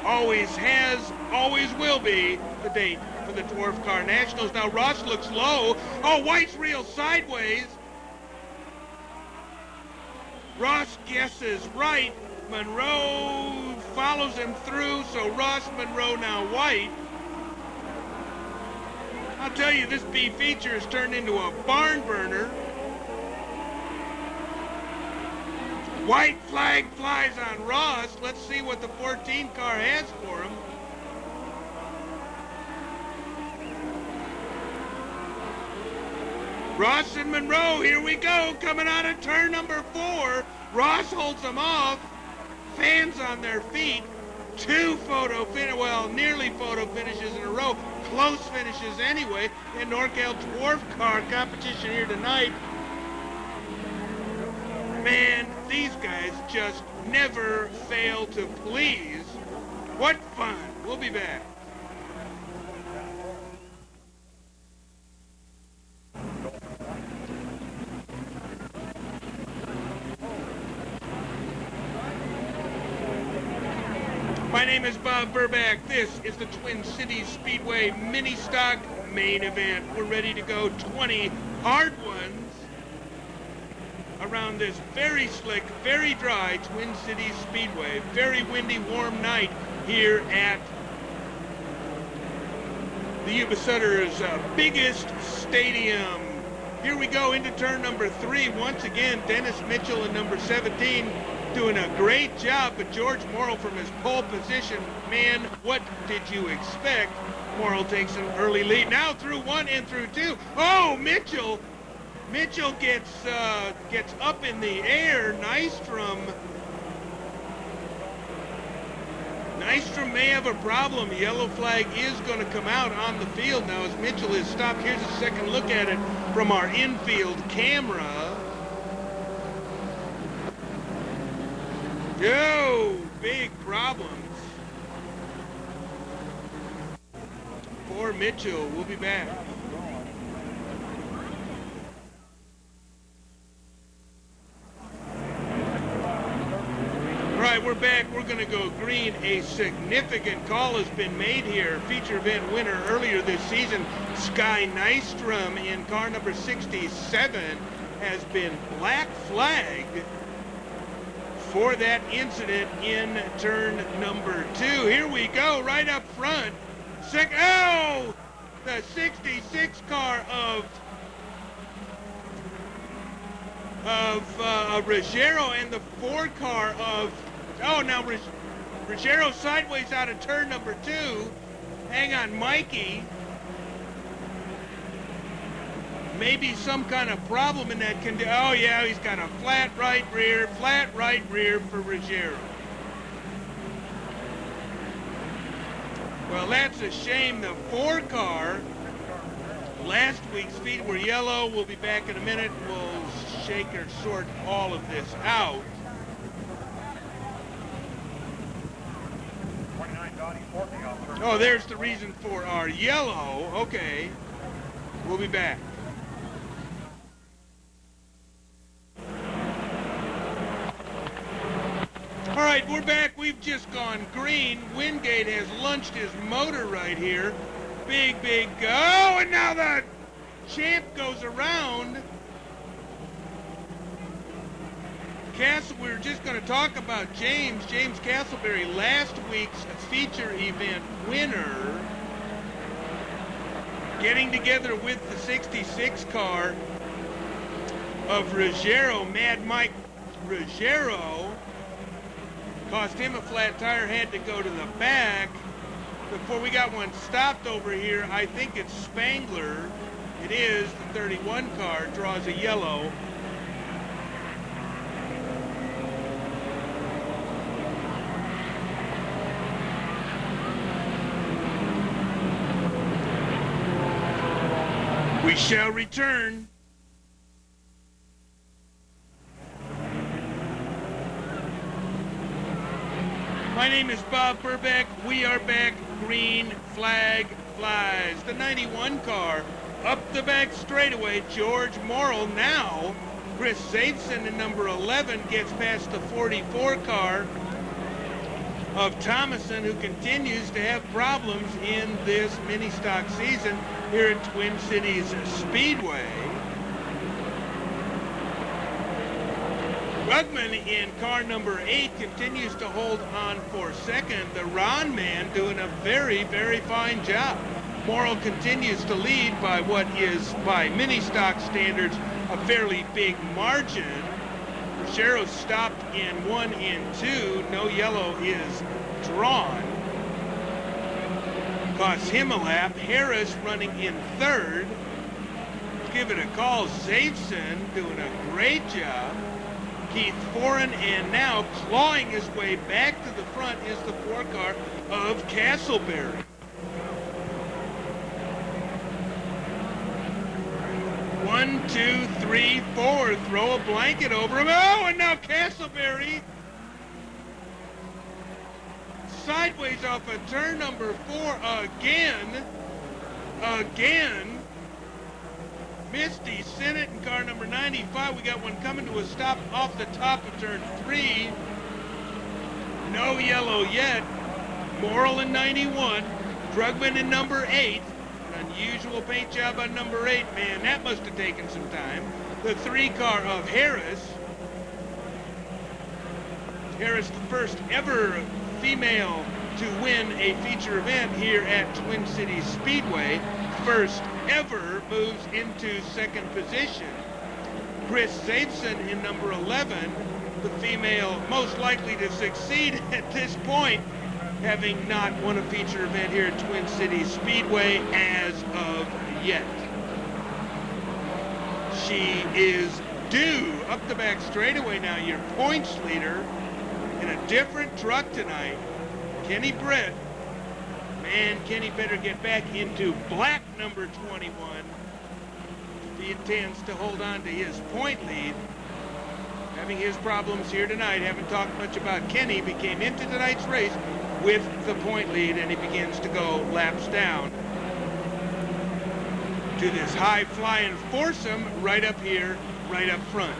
Always has, always will be the date for the Dwarf Car Nationals. Now Ross looks low. Oh, White's real sideways. Ross guesses right. Monroe follows him through. So Ross, Monroe, now White. I'll tell you, this B feature has turned into a barn burner. White flag flies on Ross. Let's see what the 14 car has for him. Ross and Monroe, here we go, coming out of turn number 4. Ross holds them off. Fans on their feet. 2 nearly photo finishes in a row. Close finishes anyway. In NorCal Dwarf Car competition here tonight. Man, these guys just never fail to please. What fun. We'll be back. My name is Bob Burback. This is the Twin Cities Speedway Mini Stock Main Event. We're ready to go 20 hard ones around this very slick very dry Twin Cities Speedway. Very windy, warm night here at the Yuba Sutter's biggest stadium. Here we go into turn number 3. Once again, Dennis Mitchell in number 17 doing a great job, but George Morrill from his pole position, man, what did you expect? Morrill takes an early lead. Now through 1 and through 2. Oh, Mitchell gets up in the air. Nystrom may have a problem. Yellow flag is going to come out on the field now as Mitchell is stopped. Here's a second look at it from our infield camera. Oh, big problems for Mitchell. We'll be back. All right, we're back. We're going to go green. A significant call has been made here. Feature event winner earlier this season, Sky Nystrom in car number 67 has been black flagged for that incident in turn number 2. Here we go, right up front. The 66 car of Ruggiero and the 4 car of, now Ruggiero sideways out of turn number 2. Hang on, Mikey. Maybe some kind of problem in that condition. Oh yeah, he's got a flat right rear for Ruggiero. Well, that's a shame. The 4 car, last week's feet were yellow. We'll be back in a minute. We'll shake or sort all of this out. 29 Dottie, 40 officer. Oh, there's the reason for our yellow. Okay. We'll be back. All right, we're back. We've just gone green. Wingate has launched his motor right here. Big go. And now the champ goes around. We were just going to talk about James Castleberry, last week's feature event winner, getting together with the 66 car of Ruggiero. Mad Mike Ruggiero cost him a flat tire, had to go to the back. Before we got one stopped over here, I think it's Spangler. It is the 31 car, draws a yellow. We shall return. My name is Bob Burback. We are back. Green flag flies. The 91 car up the back straightaway. George Morrill now. Chris Zafson in number 11 gets past the 44 car of Thomason, who continues to have problems in this mini stock season here at Twin Cities Speedway. Rugman in car number 8 continues to hold on for second. The Ron man doing a very fine job. Morrill continues to lead by what is, by mini stock standards, a fairly big margin. Ruggiero stopped in 1 and 2. No yellow is drawn. Costs him a lap. Harris running in 3rd. Give it a call. Zafson doing a great job. Keith Foran, and now clawing his way back to the front is the 4 car of Castleberry. One, two, three, four. Throw a blanket over him. Oh, and now Castleberry sideways off of turn number 4 again. Misty Sinnott in car number 95. We got one coming to a stop off the top of turn 3. No yellow yet. Morrill in 91. Drugman in number 8. An unusual paint job on number 8. Man, that must have taken some time. The 3 car of Harris. Harris, the first ever female to win a feature event here at Twin Cities Speedway. First ever, moves into second position. Chris Zaveson in number 11, the female most likely to succeed at this point, having not won a feature event here at Twin Cities Speedway as of yet. She is due up the back straightaway now, your points leader in a different truck tonight, Kenny Britt. Man, Kenny better get back into black number 21 if he intends to hold on to his point lead. Having his problems here tonight, haven't talked much about Kenny, but came into tonight's race with the point lead, and he begins to go laps down to this high-flying foursome right up here, right up front.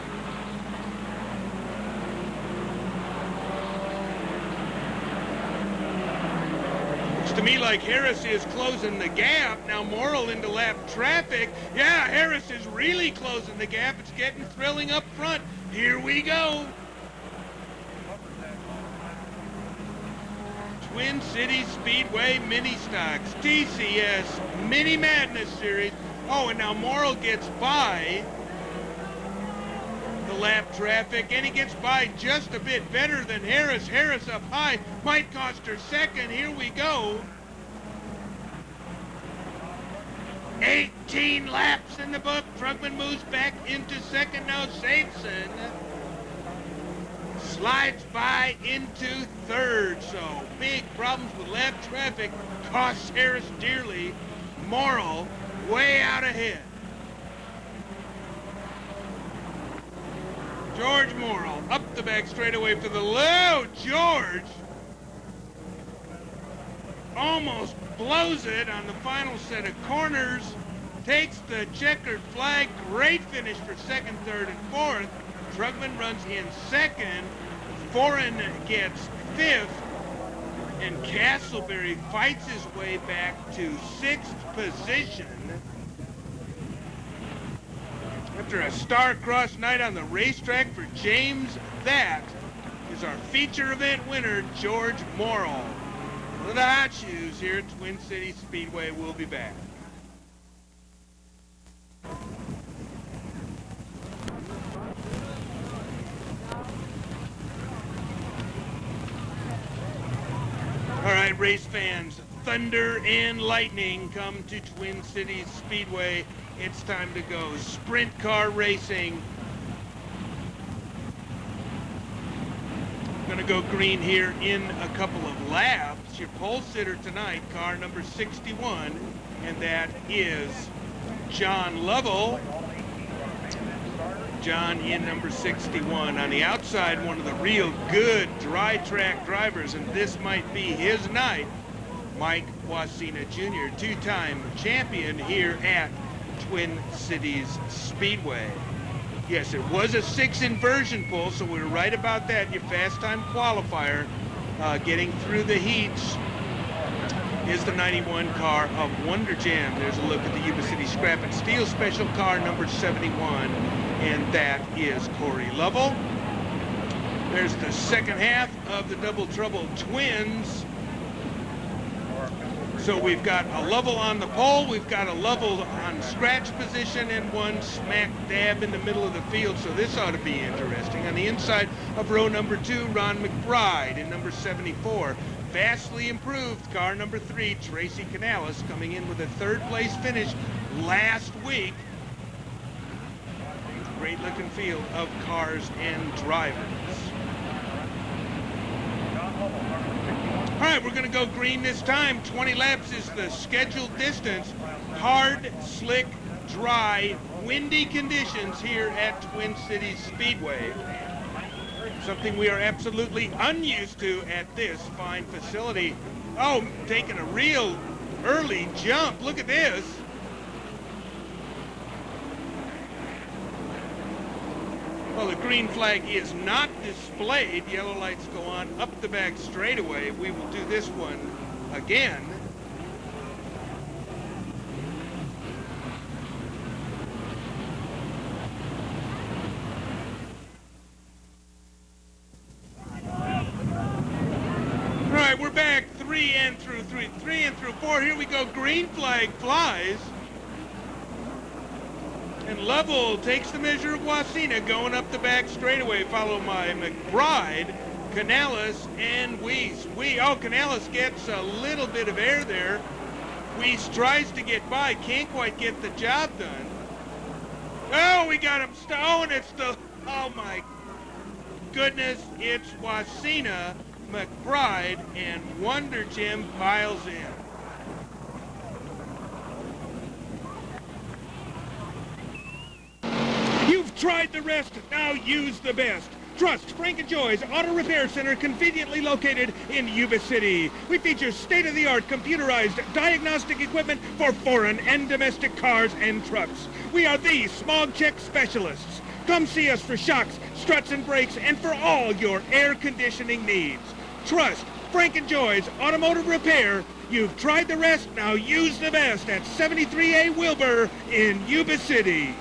Looks to me like Harris is closing the gap. Now Morrill into lap traffic. Yeah, Harris is really closing the gap. It's getting thrilling up front. Here we go. Twin Cities Speedway Mini Stocks, TCS Mini Madness Series. Oh, and now Morrill gets by the lap traffic, and he gets by just a bit better than Harris. Harris up high, might cost her second. Here we go. 18 laps in the book. Krugman moves back into second now. Saveson slides by into third. So big problems with lap traffic costs Harris dearly. Morrill way out ahead. George Morrill up the back straightaway for the low. George almost blows it on the final set of corners. Takes the checkered flag. Great finish for second, third, and fourth. Krugman runs in second. Foreign gets fifth. And Castleberry fights his way back to sixth position. After a star-crossed night on the racetrack for James, that is our feature event winner, George Morrill. One of the hot shoes here at Twin Cities Speedway. We'll be back. All right, race fans, thunder and lightning come to Twin Cities Speedway. It's time to go sprint car racing. Going to go green here in a couple of laps. Your pole sitter tonight, car number 61, and that is John Lovell. John in number 61. On the outside, one of the real good dry track drivers, and this might be his night, Mike Wasina Jr., two-time champion here at Twin Cities Speedway. Yes, it was a 6 inversion pull, so we were right about that. Your fast time qualifier getting through the heats is the 91 car of Wonder Jam. There's a look at the Yuba City Scrap and Steel Special car number 71, and that is Corey Lovell. There's the second half of the Double Trouble Twins. So we've got a Lovell on the pole, we've got a Lovell on scratch position, and one smack dab in the middle of the field, so this ought to be interesting. On the inside of row number 2, Ron McBride in number 74. Vastly improved car number 3, Tracy Canales, coming in with a third place finish last week. Great looking field of cars and drivers. All right, we're going to go green this time. 20 laps is the scheduled distance. Hard, slick, dry, windy conditions here at Twin Cities Speedway. Something we are absolutely unused to at this fine facility. Oh, taking a real early jump. Look at this. Well, the green flag is not displayed. Yellow lights go on up the back straightaway. We will do this one again. back 3 and through 3, 3 and through 4. Here we go. Green flag flies. And Lovell takes the measure of Wasina going up the back straightaway, followed by McBride, Canales, and Weiss. Canales gets a little bit of air there. Weiss tries to get by, can't quite get the job done. Oh, we got him. And it's oh my goodness, it's Wasina, McBride, and Wonder Jim piles in. You've tried the rest, now use the best. Trust Frank and Joy's Auto Repair Center, conveniently located in Yuba City. We feature state-of-the-art computerized diagnostic equipment for foreign and domestic cars and trucks. We are the smog check specialists. Come see us for shocks, struts, and brakes, and for all your air conditioning needs. Trust Frank and Joy's Automotive Repair. You've tried the rest, now use the best at 73A Wilbur in Yuba City.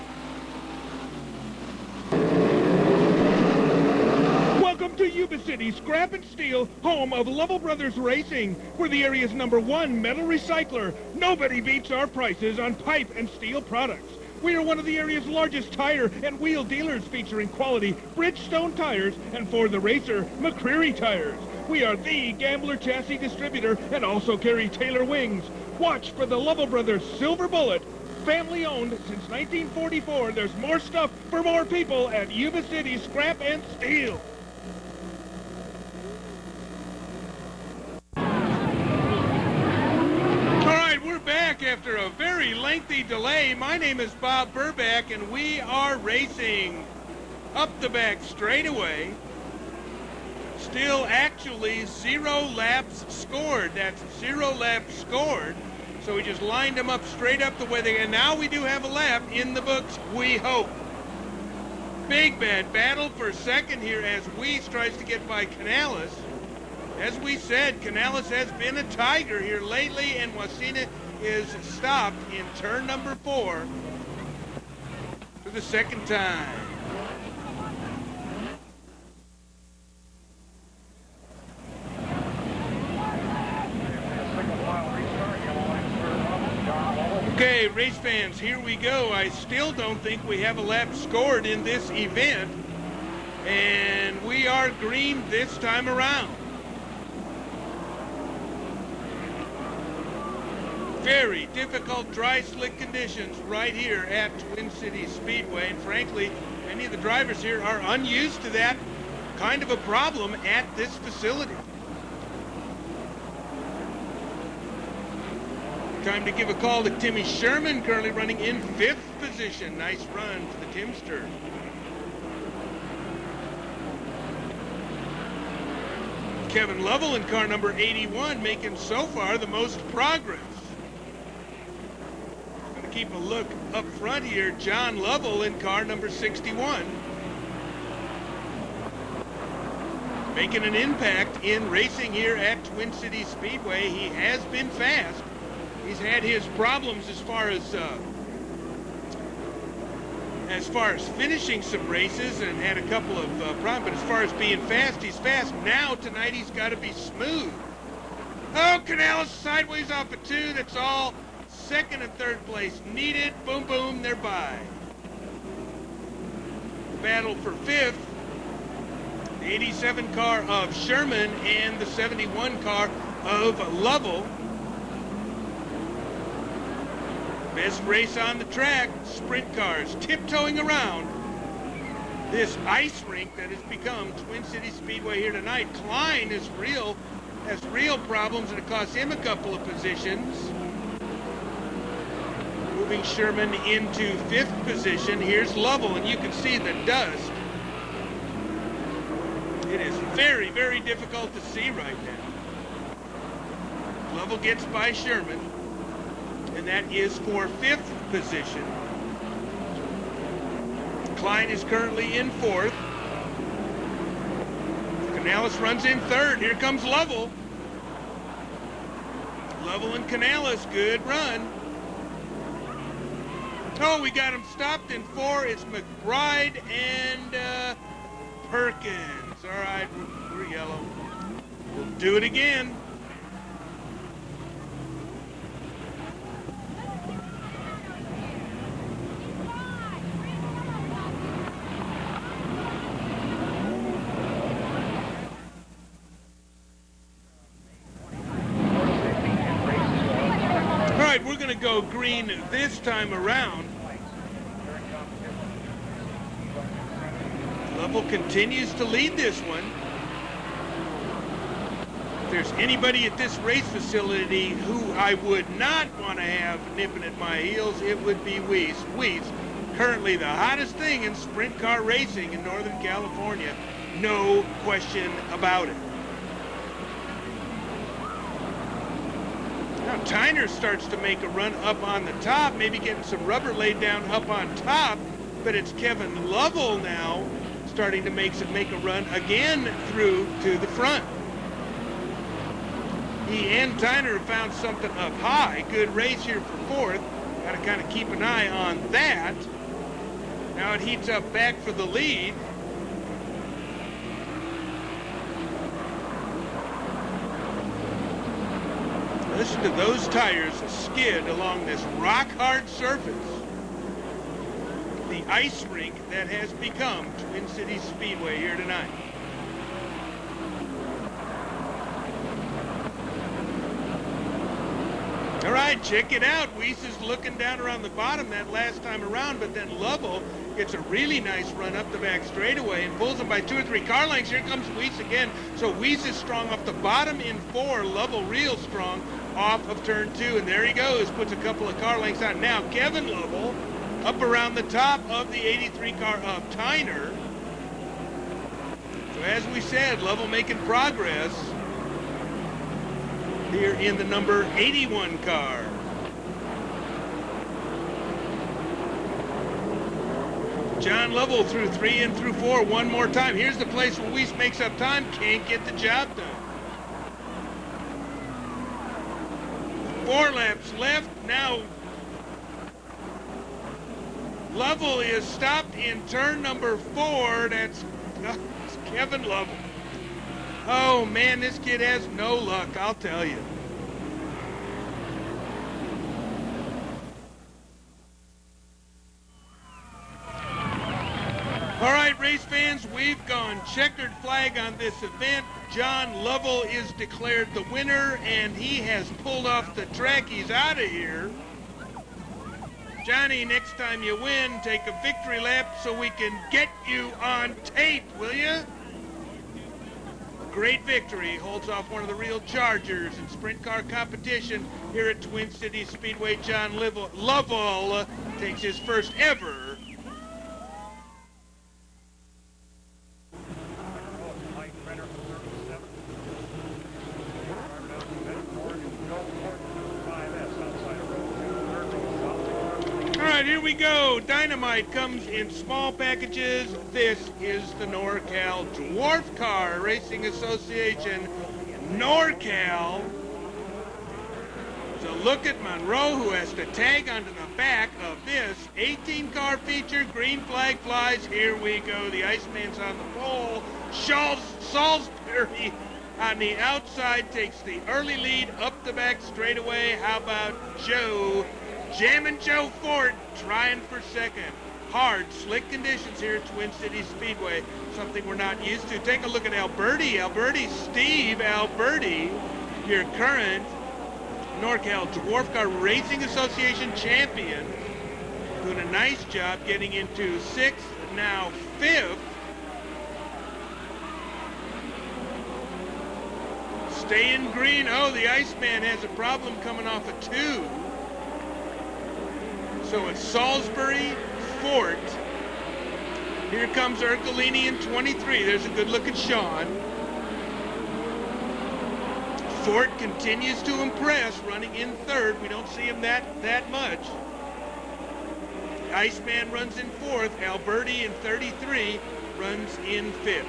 Welcome to Yuba City, Scrap and Steel, home of Lovell Brothers Racing. We're the area's #1 metal recycler. Nobody beats our prices on pipe and steel products. We are one of the area's largest tire and wheel dealers, featuring quality Bridgestone tires and, for the racer, McCreary tires. We are the Gambler chassis distributor and also carry Taylor wings. Watch for the Lovell Brothers Silver Bullet. Family owned since 1944. There's more stuff for more people at Yuba City Scrap and Steel. We're back after a very lengthy delay. My name is Bob Burback, and we are racing up the back straightaway. Still actually 0 laps scored. That's 0 laps scored. So we just lined them up straight up the way they, and now we do have a lap in the books, we hope. Big bad battle for second here as Weiss tries to get by Canales. As we said, Canales has been a tiger here lately, and Wasina is stopped in turn number 4 for the second time. Okay, race fans, here we go. I still don't think we have a lap scored in this event, and we are green this time around. Very difficult dry slick conditions right here at Twin Cities Speedway, and frankly, many of the drivers here are unused to that kind of a problem at this facility. Time to give a call to Timmy Sherman, currently running in 5th position. Nice run for the Timster. Kevin Lovell in car number 81, making so far the most progress. Keep a look up front here. John Lovell in car number 61. Making an impact in racing here at Twin Cities Speedway. He has been fast. He's had his problems as far as finishing some races and had a couple of problems, but as far as being fast, he's fast. Now tonight he's got to be smooth. Oh, Canales sideways off a 2. That's all. Second and third place needed. Boom, boom, they're by. Battle for 5th. The 87 car of Sherman and the 71 car of Lovell. Best race on the track. Sprint cars tiptoeing around this ice rink that has become Twin Cities Speedway here tonight. Klein has real problems, and it cost him a couple of positions. Moving Sherman into 5th position. Here's Lovell, and you can see the dust. It is very, very difficult to see right now. Lovell gets by Sherman, and that is for 5th position. Klein is currently in 4th. Canales runs in 3rd. Here comes Lovell. Lovell and Canales, good run. Oh, we got him stopped in 4. It's McBride and Perkins. All right, we're yellow. We'll do it again. go green this time around. Lovell continues to lead this one. If there's anybody at this race facility who I would not want to have nipping at my heels, it would be Weiss. Weiss, currently the hottest thing in sprint car racing in Northern California. No question about it. Now Tyner starts to make a run up on the top, maybe getting some rubber laid down up on top, but it's Kevin Lovell now starting to make a run again through to the front. He and Tyner found something up high. Good race here for fourth. Got to kind of keep an eye on that. Now it heats up back for the lead. Listen to those tires skid along this rock-hard surface. The ice rink that has become Twin Cities Speedway here tonight. All right, check it out. Weiss is looking down around the bottom that last time around, but then Lovell gets a really nice run up the back straightaway and pulls him by 2 or 3 car lengths. Here comes Weiss again. So Weiss is strong off the bottom in 4. Lovell real strong off of turn 2, and there he goes. Puts a couple of car lengths out. Now Kevin Lovell up around the top of the 83 car of Tyner. So as we said, Lovell making progress here in the number 81 car. John Lovell through 3 and through 4 one more time. Here's the place where Weiss makes up time, can't get the job done. 4 laps left. Now Lovell is stopped in turn number 4. That's Kevin Lovell. Oh man, this kid has no luck, I'll tell you. All right, race fans, we've gone checkered flag on this event. John Lovell is declared the winner, and he has pulled off the track. He's out of here. Johnny, next time you win, take a victory lap so we can get you on tape, will you? Great victory, holds off one of the real chargers in sprint car competition here at Twin Cities Speedway. John Lovell takes his first ever here we go. Dynamite comes in small packages. This is the NorCal Dwarf Car Racing Association. NorCal. So look at Monroe, who has to tag onto the back of this 18-car feature. Green flag flies. Here we go. The Iceman's on the pole. Salisbury on the outside takes the early lead up the back straightaway. How about Joe? Jammin' Joe Ford trying for second. Hard, slick conditions here at Twin Cities Speedway, something we're not used to. Take a look at Alberti. Steve Alberti, your current NorCal Dwarf Car Racing Association champion, doing a nice job getting into 6th, now 5th. Staying green. Oh, the Iceman has a problem coming off a 2. So it's Salisbury, Fort. Here comes Ercolini in 23. There's a good-looking Sean. Fort continues to impress, running in 3rd. We don't see him that much. Iceman runs in 4th. Alberti in 33 runs in 5th.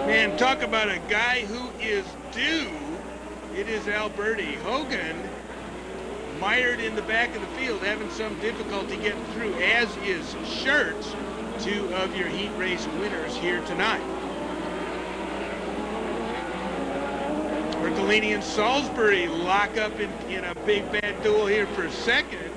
Man, talk about a guy who is due. It is Alberti. Hogan, mired in the back of the field, having some difficulty getting through, as is Schertz, 2 of your heat race winners here tonight. Ercolini and Salisbury lock up in a big bad duel here for 2nd.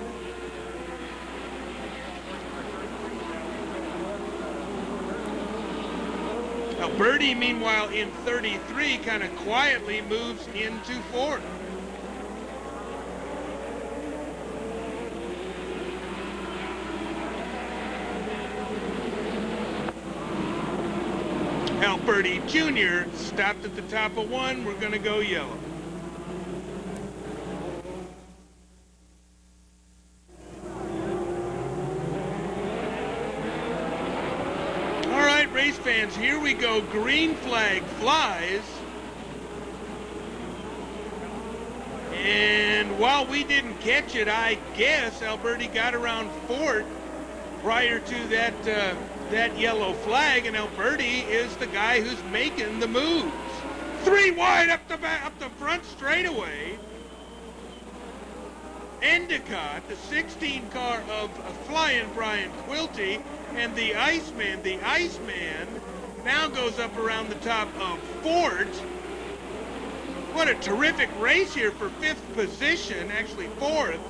Alberti, meanwhile, in 33, kind of quietly moves into fourth. Alberti Jr. stopped at the top of one. We're going to go yellow. All right, race fans, here we go. Green flag flies. And while we didn't catch it, I guess Alberti got around fourth prior to that yellow flag, and Alberti is the guy who's making the moves. 3 wide up the front straightaway. Endicott, the 16 car of Flying Brian Quilty, and the Iceman. The Iceman now goes up around the top of Fort. What a terrific race here for 5th position, actually 4th.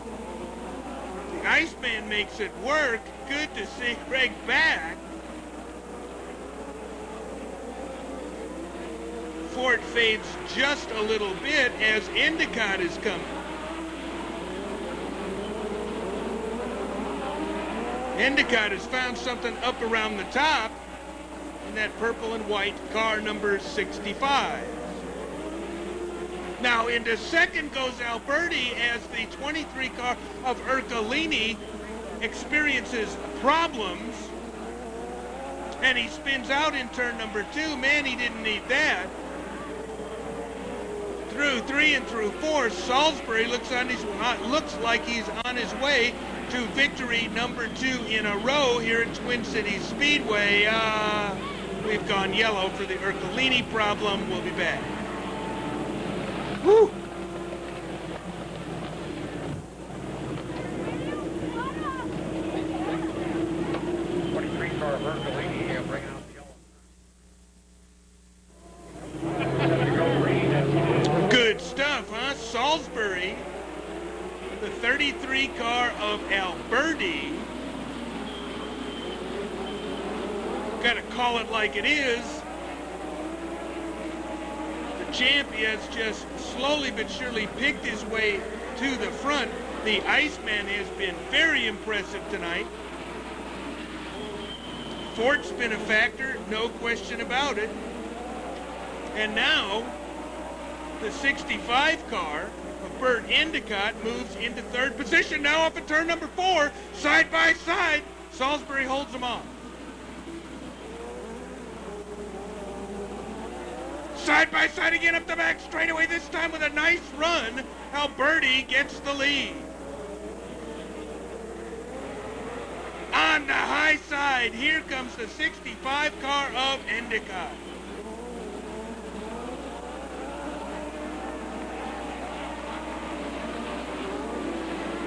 The Iceman makes it work. Good to see Greg back. Fort fades just a little bit as Endicott is coming. Endicott has found something up around the top in that purple and white car number 65. Now into second goes Alberti as the 23 car of Ercolini experiences problems, and he spins out in turn number 2. Man, he didn't need that. Through 3 and through 4, Salisbury looks like he's on his way to victory number 2 in a row here at Twin Cities Speedway. We've gone yellow for the Ercolini problem. We'll be back. Woo! Car of Ercolini bringing out the yellow. Good stuff, huh? Salisbury, the 33 car of Alberti. Gotta call it like it is. The champ has just slowly but surely picked his way to the front. The Iceman has been very impressive tonight. Fort's been a factor, no question about it. And now, the 65 car of Bert Endicott moves into 3rd position. Now up at turn number 4, side by side. Salisbury holds them off. Side by side again up the back straightaway, this time with a nice run. Alberti gets the lead. On the high side, here comes the 65 car of Endicott.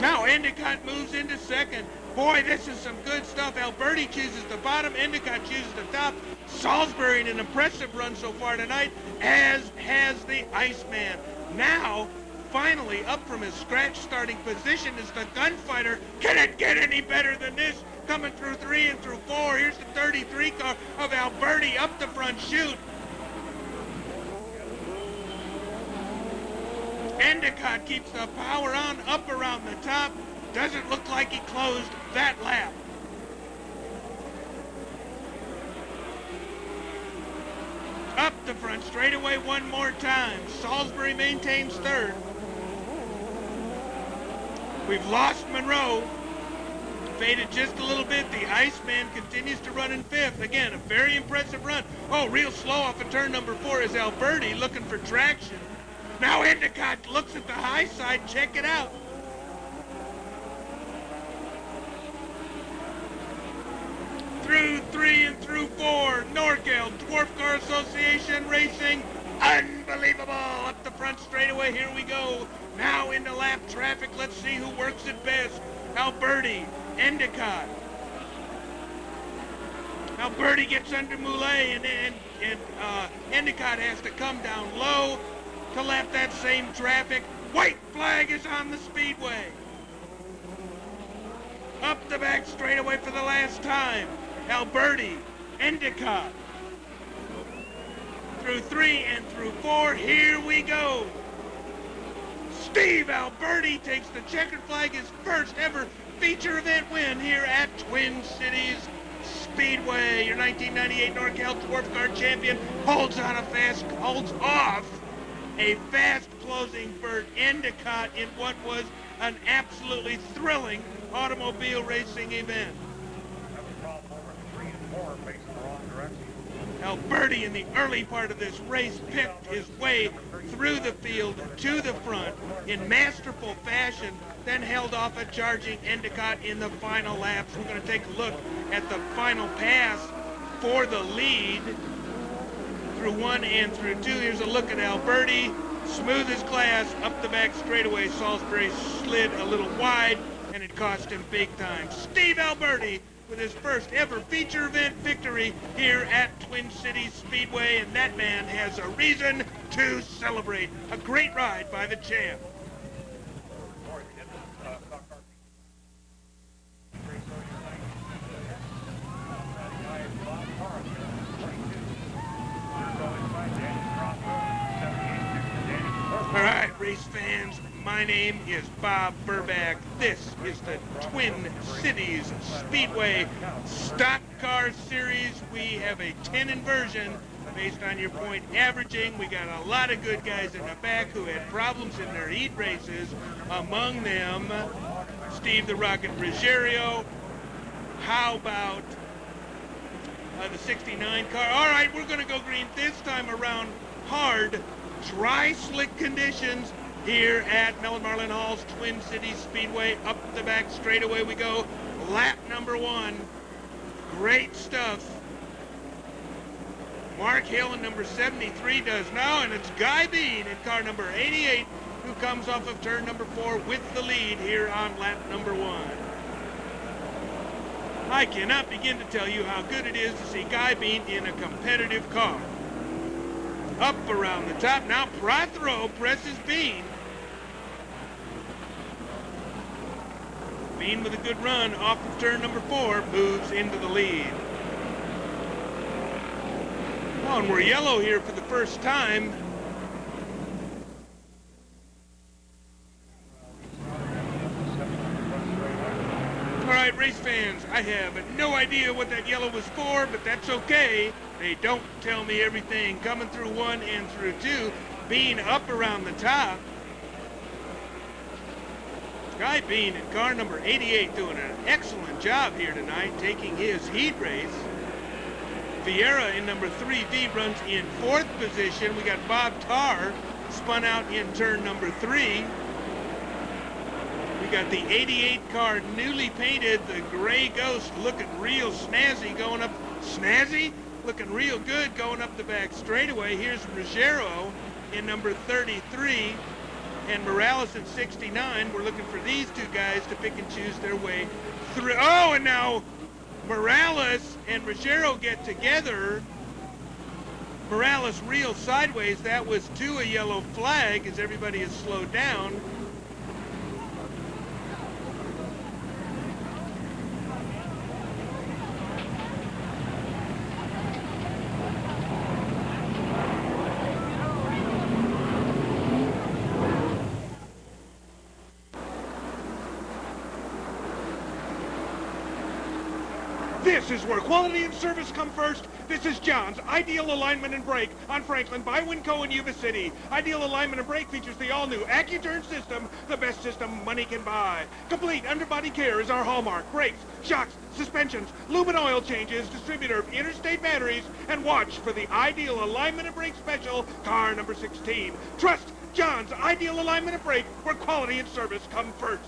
Now Endicott moves into second. Boy, this is some good stuff. Alberti chooses the bottom, Endicott chooses the top. Salisbury in an impressive run so far tonight, as has the Iceman. Now, finally, up from his scratch starting position is the gunfighter. Can it get any better than this? Coming through 3 and through 4. Here's the 33 car of Alberti up the front chute. Endicott keeps the power on up around the top. Doesn't look like he closed that lap. Up the front straightaway one more time. Salisbury maintains 3rd. We've lost Monroe. Faded just a little bit. The Iceman continues to run in 5th. Again, a very impressive run. Oh, real slow off of turn number 4 is Alberti looking for traction. Now Endicott looks at the high side. Check it out. Through 3 and through 4, NorCal Dwarf Car Association Racing. Unbelievable. Up the front straightaway, here we go. Now into lap traffic. Let's see who works it best. Alberti, Endicott. Alberti gets under Moulet, and Endicott has to come down low to lap that same traffic. White flag is on the speedway. Up the back straightaway for the last time. Alberti, Endicott. through 3 and through 4. Here we go. Steve Alberti takes the checkered flag, his first ever feature event win here at Twin Cities Speedway. Your 1998 NorCal Dwarf Car champion holds off a fast closing Burt Endicott in what was an absolutely thrilling automobile racing event. That was problem over 3 and 4 facing the wrong direction. Alberti in the early part of this race picked his way through the field to the front in masterful fashion, then held off a charging Endicott in the final laps. We're going to take a look at the final pass for the lead through 1 and through 2. Here's a look at Alberti. Smooth as glass up the back straightaway. Salisbury slid a little wide, and it cost him big time. Steve Alberti with his first ever feature event victory here at Twin Cities Speedway, and that man has a reason to celebrate. A great ride by the champ. All right, race fans, my name is Bob Burback. This is the Twin Cities Speedway Stock Car Series. We have a 10 inversion based on your point averaging. We got a lot of good guys in the back who had problems in their heat races. Among them, Steve the Rocket Ruggiero. How about the 69 car? All right, we're going to go green this time around. Hard, dry, slick conditions here at Mellon Marlin Hall's Twin Cities Speedway. Up the back straightaway we go. Lap number 1. Great stuff. Mark Hill in number 73 does now, and it's Guy Bean in car number 88 who comes off of turn number 4 with the lead here on lap number 1. I cannot begin to tell you how good it is to see Guy Bean in a competitive car. Up around the top. Now Prothero presses Bean. Bean with a good run off of turn number 4 moves into the lead. Oh, and we're yellow here for the first time. All right, race fans, I have no idea what that yellow was for, but that's okay. They don't tell me everything. Coming through 1 and through 2, Bean up around the top. Guy Bean in car number 88 doing an excellent job here tonight, taking his heat race. Vieira in number 3V runs in 4th position. We got Bob Tarr spun out in turn number 3. We got the 88 car newly painted, the Gray Ghost, looking real snazzy going up. Snazzy? Looking real good going up the back straightaway. Here's Ruggiero in number 33 and Morales in 69. We're looking for these two guys to pick and choose their way through. Oh, and now Morales and Ruggiero get together. Morales reels sideways. That was to a yellow flag as everybody has slowed down. This is where quality and service come first. This is John's Ideal Alignment and Brake on Franklin by Winco in Yuba City. Ideal Alignment and Brake features the all-new AccuTurn system, the best system money can buy. Complete underbody care is our hallmark. Brakes, shocks, suspensions, lube and oil changes, distributor of Interstate Batteries, and watch for the Ideal Alignment and Brake Special, car number 16. Trust John's Ideal Alignment and Brake, where quality and service come first.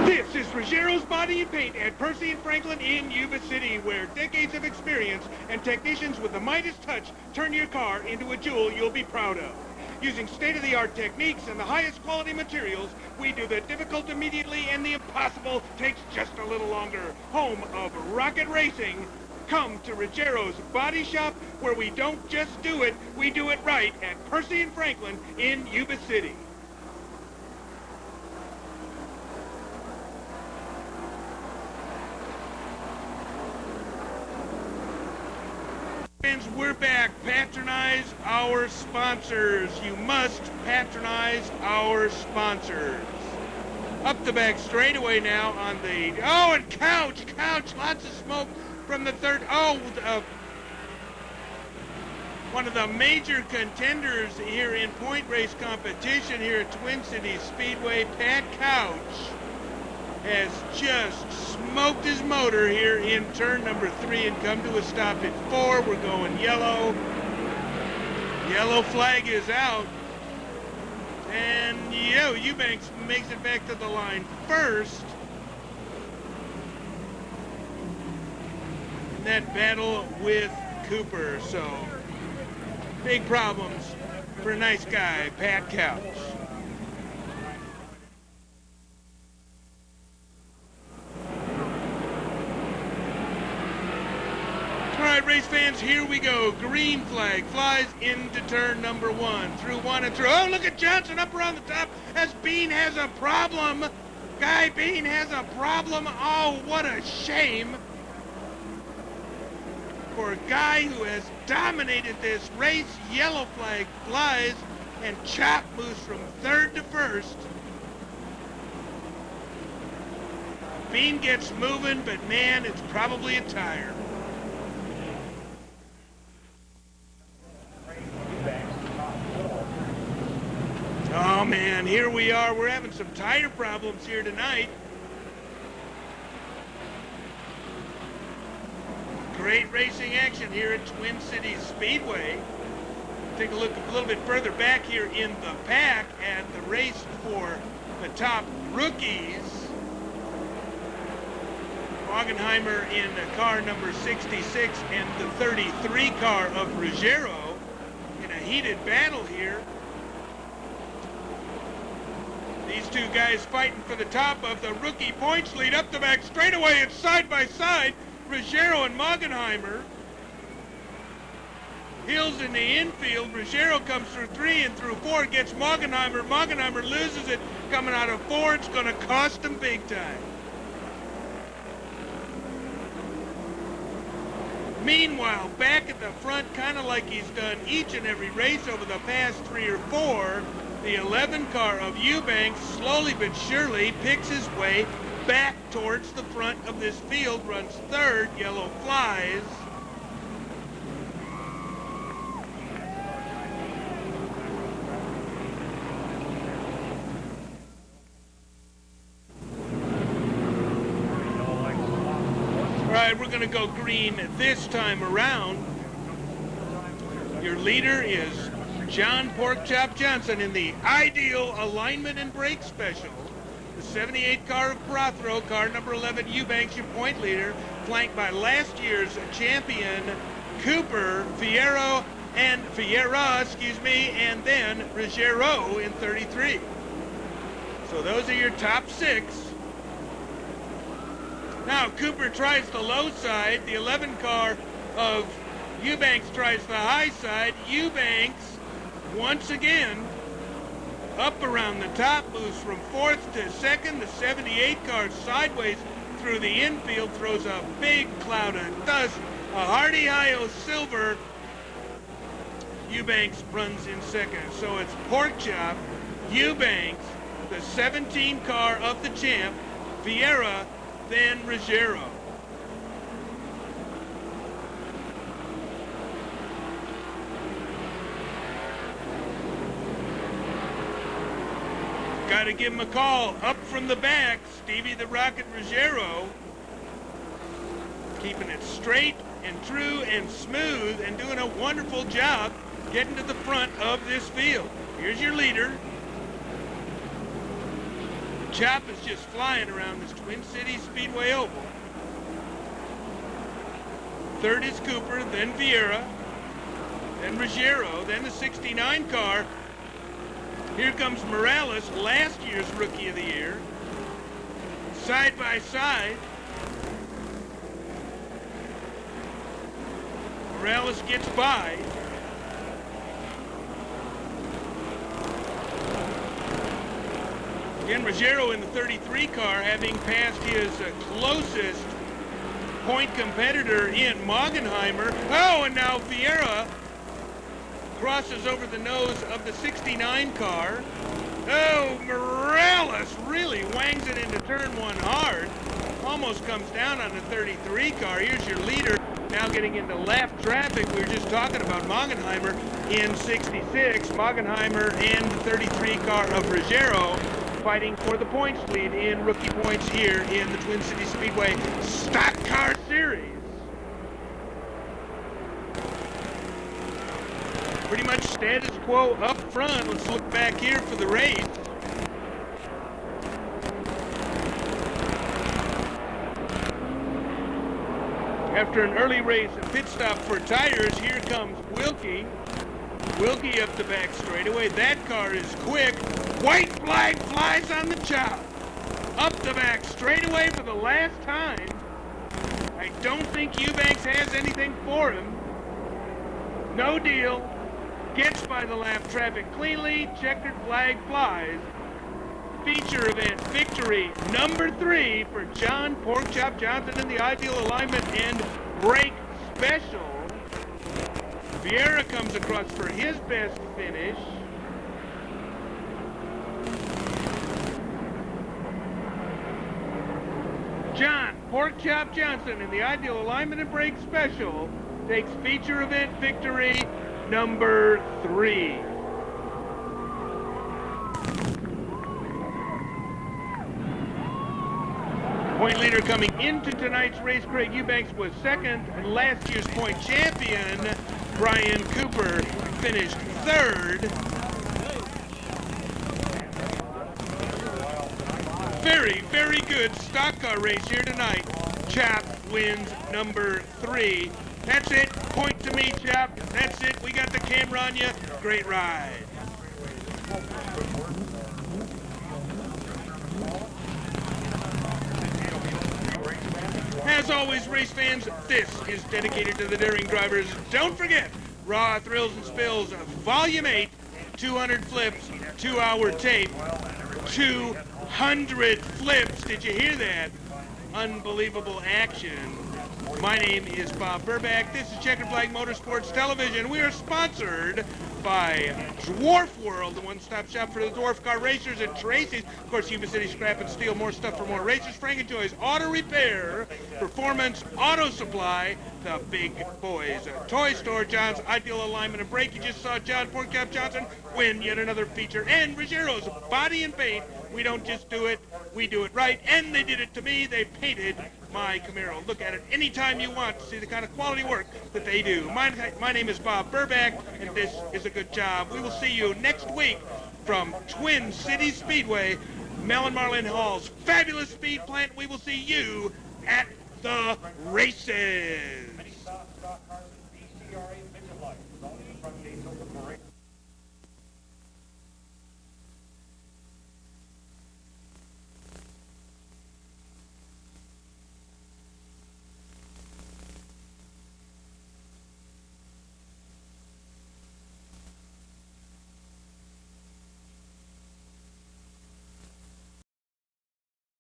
This is Ruggiero's Body and Paint at Percy and Franklin in Yuba City, where decades of experience and technicians with the Midas touch turn your car into a jewel you'll be proud of. Using state-of-the-art techniques and the highest quality materials, we do the difficult immediately and the impossible takes just a little longer. Home of rocket racing. Come to Ruggiero's Body Shop, where we don't just do it, we do it right at Percy and Franklin in Yuba City. Friends, we're back. Patronize our sponsors. You must patronize our sponsors. Up the back straightaway now on the... Oh, and Couch! Lots of smoke from the third... one of the major contenders here in point race competition here at Twin Cities Speedway, Pat Couch, has just smoked his motor here in turn number 3 and come to a stop at 4. We're going yellow. Yellow flag is out. And Eubanks makes it back to the line first. In that battle with Cooper. So, big problems for a nice guy, Pat Couch. All right, race fans, here we go. Green flag flies into turn number 1. Through 1 and through. Oh, look at Johnson up around the top as Bean has a problem. Guy Bean has a problem. Oh, what a shame for a guy who has dominated this race. Yellow flag flies and Chop moves from 3rd to 1st. Bean gets moving, but man, it's probably a tire. Oh man, here we are. We're having some tire problems here tonight. Great racing action here at Twin Cities Speedway. Take a look a little bit further back here in the pack at the race for the top rookies. Wagenheimer in car number 66 and the 33 car of Ruggiero in a heated battle here. These two guys fighting for the top of the rookie points lead. Up the back straightaway and side by side, Ruggiero and Wagenheimer. Hills in the infield. Ruggiero comes through 3 and through 4, gets Wagenheimer. Wagenheimer loses it coming out of 4. It's going to cost him big time. Meanwhile, back at the front, kind of like he's done each and every race over the past 3 or 4, the 11 car of Eubanks slowly but surely picks his way back towards the front of this field, runs 3rd, yellow flies. All right, we're going to go green this time around. Your leader is John Porkchop Johnson in the Ideal Alignment and Brake Special. The 78 car of Prothero, car number 11, Eubanks, your point leader, flanked by last year's champion Cooper, Fiera, and then Ruggiero in 33. So those are your top 6. Now Cooper tries the low side. The 11 car of Eubanks tries the high side. Eubanks, once again, up around the top, moves from 4th to 2nd. The 78 car sideways through the infield, throws a big cloud of dust. A Hardy Io silver. Eubanks runs in 2nd. So it's Porkchop, Eubanks, the 17 car of the champ, Fiera, then Ruggiero. Got to give him a call. Up from the back, Stevie the Rocket Ruggiero, keeping it straight and true and smooth and doing a wonderful job getting to the front of this field. Here's your leader. Chop is just flying around this Twin Cities Speedway oval. 3rd is Cooper, then Fiera, then Ruggiero, then the 69 car. Here comes Morales, last year's Rookie of the Year. Side by side. Morales gets by. Again, Ruggiero in the 33 car, having passed his closest point competitor in Moggenheimer. Oh, and now Vieira crosses over the nose of the 69 car. Oh, Morales really wangs it into turn one hard. Almost comes down on the 33 car. Here's your leader. Now getting into lap traffic. We were just talking about Moggenheimer in 66. Moggenheimer and the 33 car of Ruggiero fighting for the points lead in rookie points here in the Twin Cities Speedway Stock Car Series. Pretty much status quo up front. Let's look back here for the race. After an early race pit stop for tires, here comes Wilkie. Wilkie up the back straightaway. That car is quick. White flag flies on the chop. Up the back straightaway for the last time. I don't think Eubanks has anything for him. No deal. Gets by the lap traffic cleanly. Checkered flag flies. Feature event victory number 3 for John Porkchop Johnson in the ideal alignment and brake special. Vieira comes across for his best finish. John Porkchop Johnson in the ideal alignment and brake special takes feature event victory number 3. Point leader coming into tonight's race, Craig Eubanks was second, and last year's point champion, Brian Cooper, finished third. Very, very good stock car race here tonight. Chap wins number 3. That's it. Point to me, Chap. That's it. We got the camera on you. Great ride. As always, race fans, this is dedicated to the daring drivers. Don't forget, Raw Thrills and Spills, Volume 8, 200 flips, 2-hour tape, 200 flips. Did you hear that? Unbelievable action. My name is Bob Burback. This is Checkered Flag Motorsports Television. We are sponsored by Dwarf World, the one-stop shop for the dwarf car racers at Tracy's. Of course, Yuba City Scrap and Steel, more stuff for more racers. Frank and Joy's Auto Repair, Performance Auto Supply, the big boys toy store, John's Ideal Alignment and Brake. You just saw John Porkchop Johnson win yet another feature. And Ruggiero's Body and Paint. We don't just do it, we do it right. And they did it to me. They painted my Camaro. Look at it anytime you want to see the kind of quality work that they do. My name is Bob Burback, and this is a good job. We will see you next week from Twin Cities Speedway, Mellon Marlin Hall's fabulous speed plant. We will see you at the races.